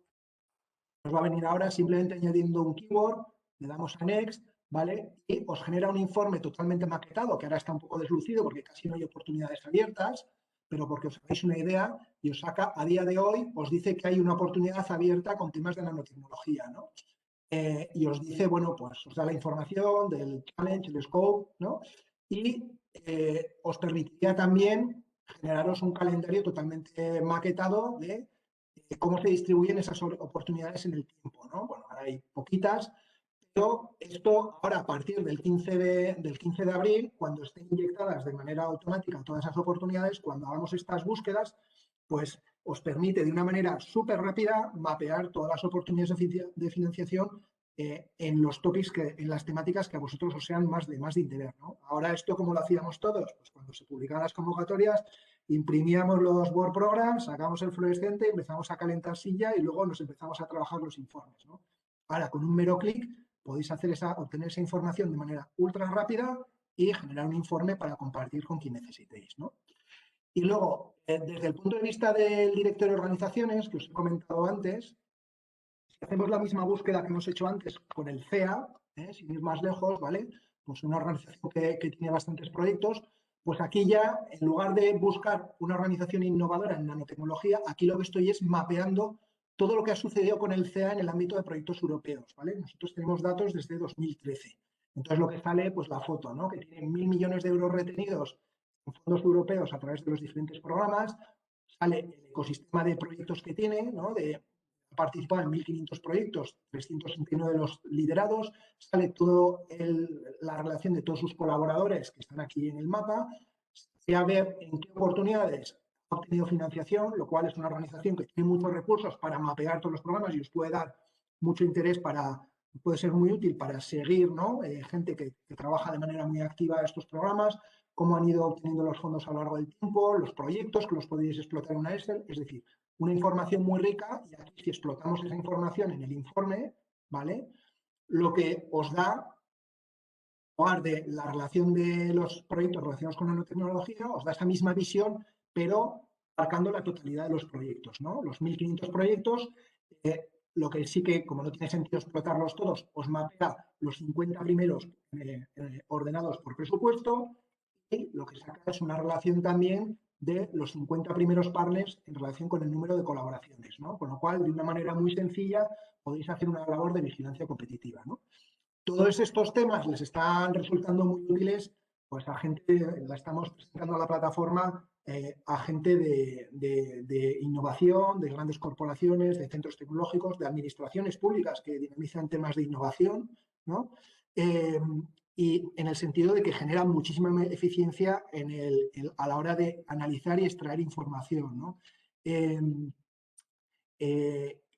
nos va a venir ahora simplemente añadiendo un keyword, le damos a Next, ¿vale? Y os genera un informe totalmente maquetado, que ahora está un poco deslucido porque casi no hay oportunidades abiertas, pero porque os hagáis una idea y os saca, a día de hoy, os dice que hay una oportunidad abierta con temas de nanotecnología, ¿no? Y os dice, bueno, pues os da la información del challenge, el scope, ¿no? Y os permitiría también generaros un calendario totalmente maquetado de cómo se distribuyen esas oportunidades en el tiempo, ¿no? Bueno, ahora hay poquitas, pero esto ahora a partir del 15 de abril, cuando estén inyectadas de manera automática todas esas oportunidades, cuando hagamos estas búsquedas, pues os permite de una manera súper rápida mapear todas las oportunidades de financiación en los topics, en las temáticas que a vosotros os sean más de interés, ¿no? Ahora esto, ¿cómo lo hacíamos todos? Pues cuando se publicaban las convocatorias, imprimíamos los Word Programs, sacamos el fluorescente, empezamos a calentar silla y luego nos empezamos a trabajar los informes, ¿no? Ahora, con un mero clic, podéis obtener esa información de manera ultra rápida y generar un informe para compartir con quien necesitéis, ¿no? Y luego, desde el punto de vista del directorio de organizaciones, que os he comentado antes, si hacemos la misma búsqueda que hemos hecho antes con el CEA, sin ir más lejos, ¿vale? Pues una organización que tiene bastantes proyectos, pues aquí ya, en lugar de buscar una organización innovadora en nanotecnología, aquí lo que estoy es mapeando todo lo que ha sucedido con el CEA en el ámbito de proyectos europeos, ¿vale? Nosotros tenemos datos desde 2013. Entonces, lo que sale, pues la foto, ¿no? Que tiene 1.000 millones de euros retenidos en fondos europeos a través de los diferentes programas, sale el ecosistema de proyectos que tiene, ¿no? Ha participado en 1.500 proyectos, 369 de los liderados, sale toda la relación de todos sus colaboradores que están aquí en el mapa, se a ver en qué oportunidades ha obtenido financiación, lo cual es una organización que tiene muchos recursos para mapear todos los programas y os puede dar mucho interés para puede ser muy útil para seguir, ¿no? Gente que trabaja de manera muy activa estos programas, cómo han ido obteniendo los fondos a lo largo del tiempo, los proyectos que los podéis explotar en una Excel, es decir, una información muy rica y aquí si explotamos esa información en el informe, ¿vale? Lo que os da de la relación de los proyectos relacionados con nanotecnología, os da esta misma visión, pero abarcando la totalidad de los proyectos, ¿no? Los 1.500 proyectos, lo que sí que, como no tiene sentido explotarlos todos, os mapea los 50 primeros ordenados por presupuesto y lo que saca es una relación también de los 50 primeros partners en relación con el número de colaboraciones, ¿no? Con lo cual, de una manera muy sencilla, podéis hacer una labor de vigilancia competitiva, ¿no? Todos estos temas les están resultando muy útiles, pues a gente, la estamos presentando a la plataforma, a gente de innovación, de grandes corporaciones, de centros tecnológicos, de administraciones públicas que dinamizan temas de innovación, ¿no? Y en el sentido de que generan muchísima eficiencia a la hora de analizar y extraer información, ¿no?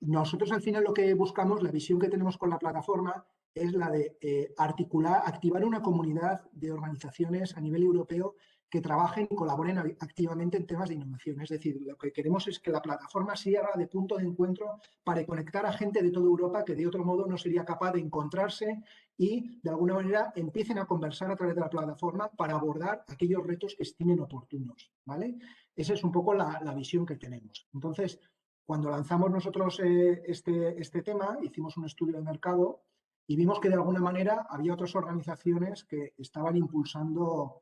Nosotros al final lo que buscamos, la visión que tenemos con la plataforma es la de activar una comunidad de organizaciones a nivel europeo que trabajen y colaboren activamente en temas de innovación. Es decir, lo que queremos es que la plataforma sirva de punto de encuentro para conectar a gente de toda Europa que de otro modo no sería capaz de encontrarse y de alguna manera empiecen a conversar a través de la plataforma para abordar aquellos retos que estimen oportunos, ¿vale? Esa es un poco la visión que tenemos. Entonces, cuando lanzamos nosotros este tema, hicimos un estudio de mercado y vimos que de alguna manera había otras organizaciones que estaban impulsando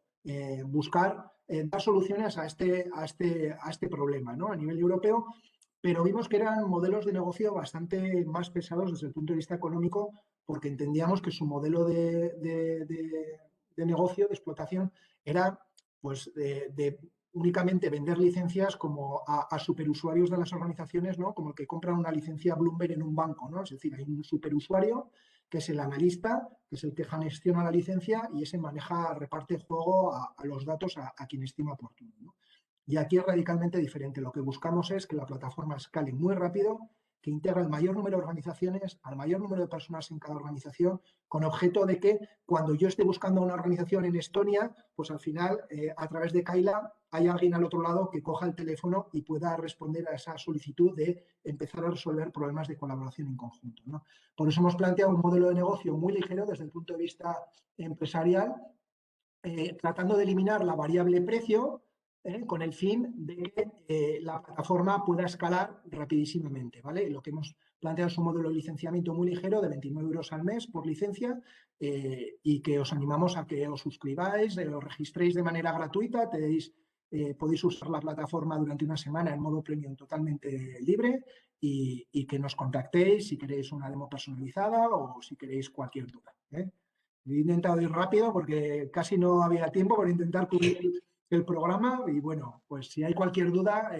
buscar dar soluciones a este problema, ¿no? A nivel europeo, pero vimos que eran modelos de negocio bastante más pesados desde el punto de vista económico porque entendíamos que su modelo de negocio, de explotación, era pues únicamente vender licencias como a superusuarios de las organizaciones, ¿no? Como el que compra una licencia Bloomberg en un banco, ¿no? Es decir, hay un superusuario que es el analista, que es el que gestiona la licencia y ese reparte juego a los datos a quien estima oportuno, ¿no? Y aquí es radicalmente diferente. Lo que buscamos es que la plataforma escale muy rápido, que integre el mayor número de organizaciones, al mayor número de personas en cada organización, con objeto de que cuando yo esté buscando una organización en Estonia, pues al final, a través de Kaila, hay alguien al otro lado que coja el teléfono y pueda responder a esa solicitud de empezar a resolver problemas de colaboración en conjunto, ¿no? Por eso hemos planteado un modelo de negocio muy ligero desde el punto de vista empresarial, tratando de eliminar la variable precio, con el fin de que la plataforma pueda escalar rapidísimamente, ¿vale? Lo que hemos planteado es un modelo de licenciamiento muy ligero de 29 euros al mes por licencia y que os animamos a que os suscribáis, os registréis de manera gratuita, podéis usar la plataforma durante una semana en modo premium totalmente libre y que nos contactéis si queréis una demo personalizada o si queréis cualquier duda, ¿eh? He intentado ir rápido porque casi no había tiempo para intentar cubrir el programa y bueno, pues si hay cualquier duda,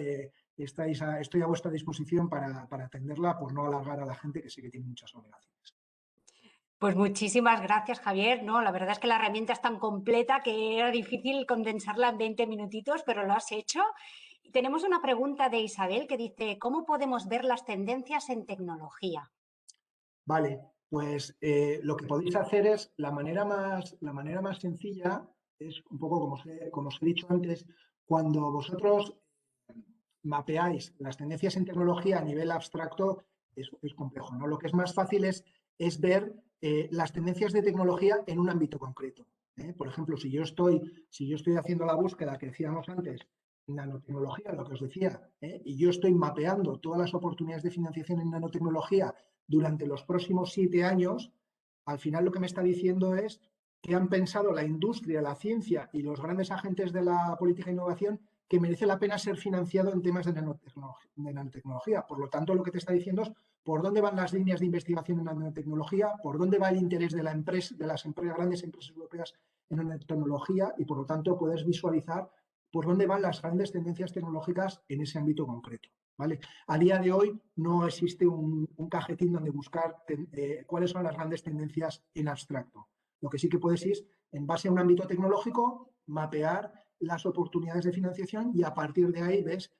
estoy a vuestra disposición para atenderla por no alargar a la gente que sé que tiene muchas obligaciones. Pues muchísimas gracias, Javier. No, la verdad es que la herramienta es tan completa que era difícil condensarla en 20 minutitos, pero lo has hecho. Y tenemos una pregunta de Isabel que dice, ¿cómo podemos ver las tendencias en tecnología? Vale, pues lo que podéis hacer es, la manera más sencilla es un poco como os he dicho antes, cuando vosotros mapeáis las tendencias en tecnología a nivel abstracto, es complejo, ¿no? Lo que es más fácil es ver las tendencias de tecnología en un ámbito concreto, ¿eh? Por ejemplo, si yo estoy haciendo la búsqueda que decíamos antes, nanotecnología, lo que os decía, y yo estoy mapeando todas las oportunidades de financiación en nanotecnología durante los próximos 7 años, al final lo que me está diciendo es que han pensado la industria, la ciencia y los grandes agentes de la política de innovación que merece la pena ser financiado en temas de nanotecnología. Por lo tanto, lo que te está diciendo es por dónde van las líneas de investigación en nanotecnología, por dónde va el interés de las grandes empresas europeas en nanotecnología y, por lo tanto, puedes visualizar por dónde van las grandes tendencias tecnológicas en ese ámbito concreto, ¿vale? A día de hoy no existe un cajetín donde buscar cuáles son las grandes tendencias en abstracto. Lo que sí que puedes es, en base a un ámbito tecnológico, mapear las oportunidades de financiación y a partir de ahí ves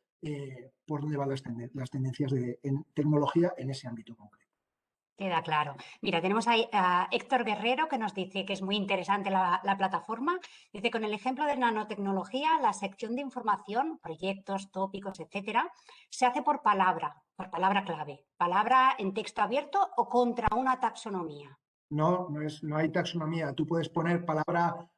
por dónde van las tendencias en tecnología en ese ámbito concreto. Queda claro. Mira, tenemos ahí a Héctor Guerrero que nos dice que es muy interesante la plataforma. Dice, con el ejemplo de nanotecnología, la sección de información, proyectos, tópicos, etcétera, se hace por palabra clave. Palabra en texto abierto o contra una taxonomía. No hay taxonomía. Tú puedes poner palabra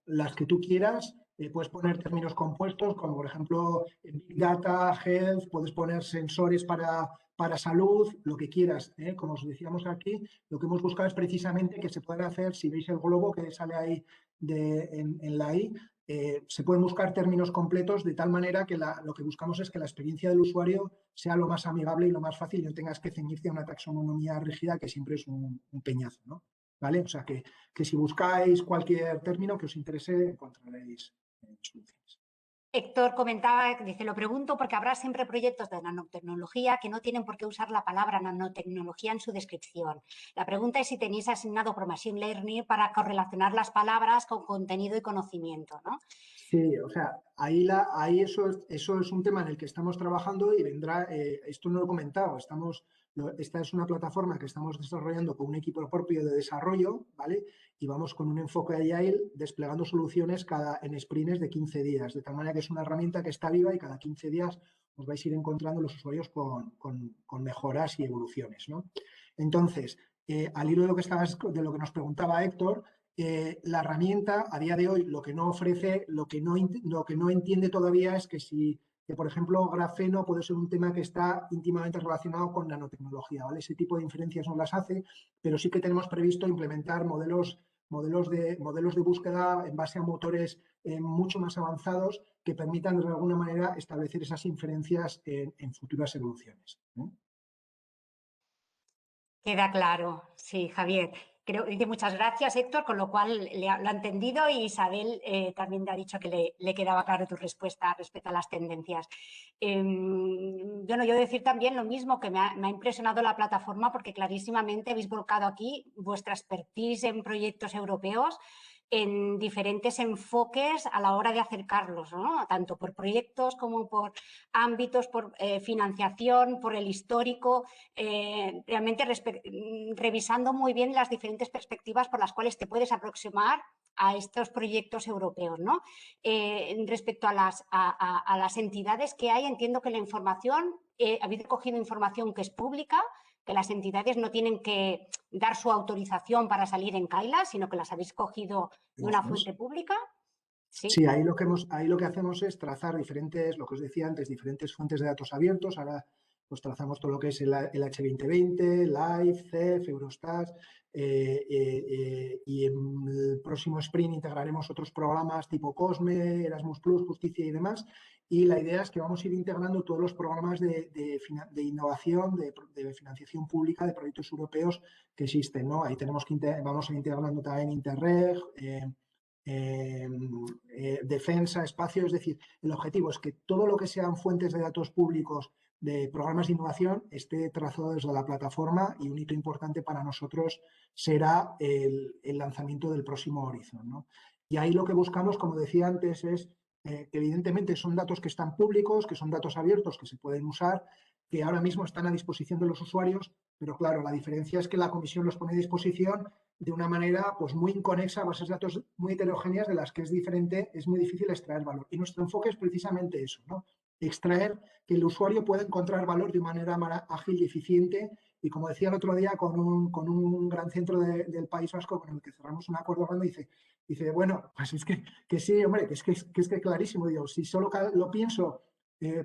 las que tú quieras, puedes poner términos compuestos, como por ejemplo Big Data, Health, puedes poner sensores para salud, lo que quieras. Como os decíamos aquí, lo que hemos buscado es precisamente que se puedan hacer, si veis el globo que sale ahí en la I, se pueden buscar términos completos de tal manera que lo que buscamos es que la experiencia del usuario sea lo más amigable y lo más fácil y no tengas que ceñirte a una taxonomía rígida que siempre es un peñazo, ¿no? ¿Vale? O sea que si buscáis cualquier término que os interese, encontraréis soluciones. Héctor comentaba, dice, lo pregunto porque habrá siempre proyectos de nanotecnología que no tienen por qué usar la palabra nanotecnología en su descripción. La pregunta es si tenéis asignado por Machine Learning para correlacionar las palabras con contenido y conocimiento, ¿no? Sí, o sea, ahí eso es un tema en el que estamos trabajando y vendrá, esto no lo he comentado, esta es una plataforma que estamos desarrollando con un equipo propio de desarrollo, ¿vale? Y vamos con un enfoque agile desplegando soluciones en sprints de 15 días, de tal manera que es una herramienta que está viva y cada 15 días os vais a ir encontrando los usuarios con mejoras y evoluciones, ¿no? Entonces, al hilo de lo que nos preguntaba Héctor, la herramienta a día de hoy lo que no ofrece, lo que no entiende todavía es que, por ejemplo, grafeno puede ser un tema que está íntimamente relacionado con nanotecnología, ¿vale? Ese tipo de inferencias no las hace, pero sí que tenemos previsto implementar modelos de búsqueda en base a motores mucho más avanzados que permitan de alguna manera establecer esas inferencias en futuras evoluciones, ¿no? Queda claro, sí, Javier. Dice muchas gracias, Héctor, con lo cual lo ha entendido y Isabel también le ha dicho que le quedaba claro tu respuesta respecto a las tendencias. Bueno, yo decir también lo mismo, que me ha impresionado la plataforma porque clarísimamente habéis volcado aquí vuestra expertise en proyectos europeos en diferentes enfoques a la hora de acercarlos, ¿no? Tanto por proyectos como por ámbitos, por financiación, por el histórico, realmente revisando muy bien las diferentes perspectivas por las cuales te puedes aproximar a estos proyectos europeos, ¿no? Respecto a las entidades que hay, entiendo que la información, habéis cogido información que es pública, que las entidades no tienen que dar su autorización para salir en Kaila, sino que las habéis cogido de una fuente pública. Sí, Sí, ahí lo que hacemos es trazar lo que os decía antes, diferentes fuentes de datos abiertos. Ahora pues trazamos todo lo que es el H2020, LIFE, CEF, Eurostat, y en el próximo sprint integraremos otros programas tipo COSME, Erasmus+, Justicia y demás. Y la idea es que vamos a ir integrando todos los programas de innovación, de financiación pública de proyectos europeos que existen, ¿no? Ahí vamos a ir integrando también Interreg, defensa, espacio, es decir, el objetivo es que todo lo que sean fuentes de datos públicos de programas de innovación esté trazado desde la plataforma y un hito importante para nosotros será el lanzamiento del próximo Horizon, ¿no? Y ahí lo que buscamos, como decía antes, es que evidentemente son datos que están públicos, que son datos abiertos, que se pueden usar, que ahora mismo están a disposición de los usuarios, pero claro, la diferencia es que la comisión los pone a disposición de una manera pues muy inconexa a bases de datos muy heterogéneas de las que es muy difícil extraer valor. Y nuestro enfoque es precisamente eso, ¿no? Extraer que el usuario pueda encontrar valor de manera más ágil y eficiente. Y como decía el otro día con un gran centro del País Vasco con el que cerramos un acuerdo grande, dice bueno, pues es que sí, hombre, que es que clarísimo, digo, si solo lo pienso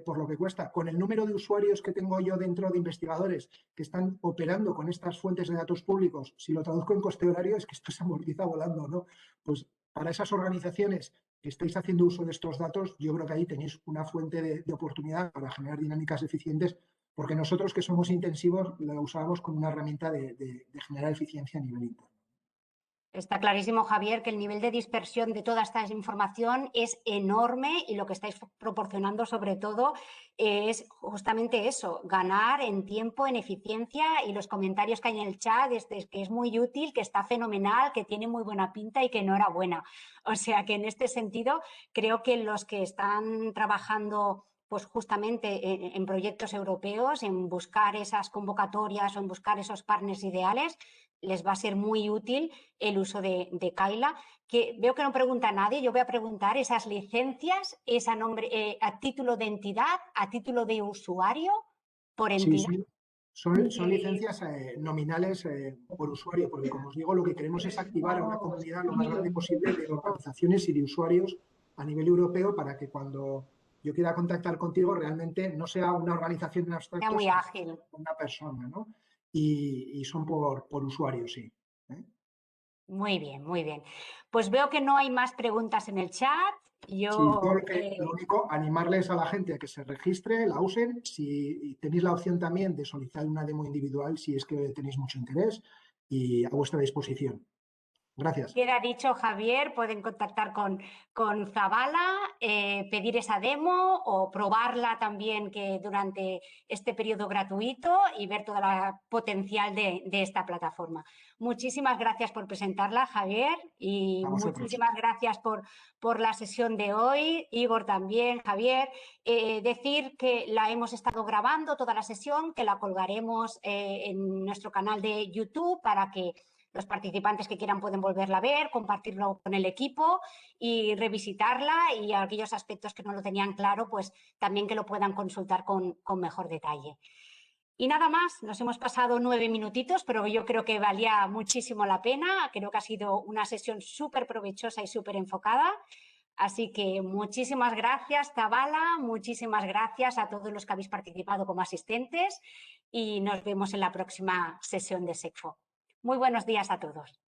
por lo que cuesta, con el número de usuarios que tengo yo dentro de investigadores que están operando con estas fuentes de datos públicos, si lo traduzco en coste horario, es que esto se amortiza volando, ¿no? Pues para esas organizaciones que estáis haciendo uso de estos datos, yo creo que ahí tenéis una fuente de oportunidad para generar dinámicas eficientes, porque nosotros que somos intensivos lo usamos como una herramienta de generar eficiencia a nivel interno. está clarísimo, Javier, que el nivel de dispersión de toda esta información es enorme y lo que estáis proporcionando sobre todo es justamente eso, ganar en tiempo, en eficiencia, y los comentarios que hay en el chat que es muy útil, que está fenomenal, que tiene muy buena pinta y que enhorabuena. O sea que en este sentido creo que los que están trabajando pues justamente en proyectos europeos, en buscar esas convocatorias o en buscar esos partners ideales, les va a ser muy útil el uso de Kaila. Que veo que no pregunta nadie, yo voy a preguntar esas licencias, ese nombre, a título de entidad, a título de usuario, por Sí, entidad. son licencias nominales por usuario, porque como os digo, lo que queremos es activar a una comunidad lo más grande posible de organizaciones y de usuarios a nivel europeo para que cuando yo quiera contactar contigo realmente no sea una organización en abstracto, Sea muy sino ágil. una persona, ¿no? Y son por usuarios, sí. Muy bien, muy bien. Pues veo que no hay más preguntas en el chat. Sí, Yo, lo único, animarles a la gente a que se registre, la usen. Si tenéis la opción también de solicitar una demo individual, si es que tenéis mucho interés, y a vuestra disposición. Gracias. queda dicho, Javier, pueden contactar con Zabala, pedir esa demo o probarla también que durante este periodo gratuito y ver toda la potencial de esta plataforma. Muchísimas gracias por presentarla, Javier, y A vosotros. muchísimas gracias por la sesión de hoy. Igor también, Javier. Decir que la hemos estado grabando toda la sesión, que la colgaremos en nuestro canal de YouTube para que los participantes que quieran pueden volverla a ver, compartirlo con el equipo y revisitarla, y aquellos aspectos que no lo tenían claro, pues también que lo puedan consultar con mejor detalle. Y nada más, nos hemos pasado 9 minutitos, pero yo creo que valía muchísimo la pena. Creo que ha sido una sesión súper provechosa y súper enfocada. Así que muchísimas gracias, Zabala, muchísimas gracias a todos los que habéis participado como asistentes y nos vemos en la próxima sesión de SECFO. Muy buenos días a todos.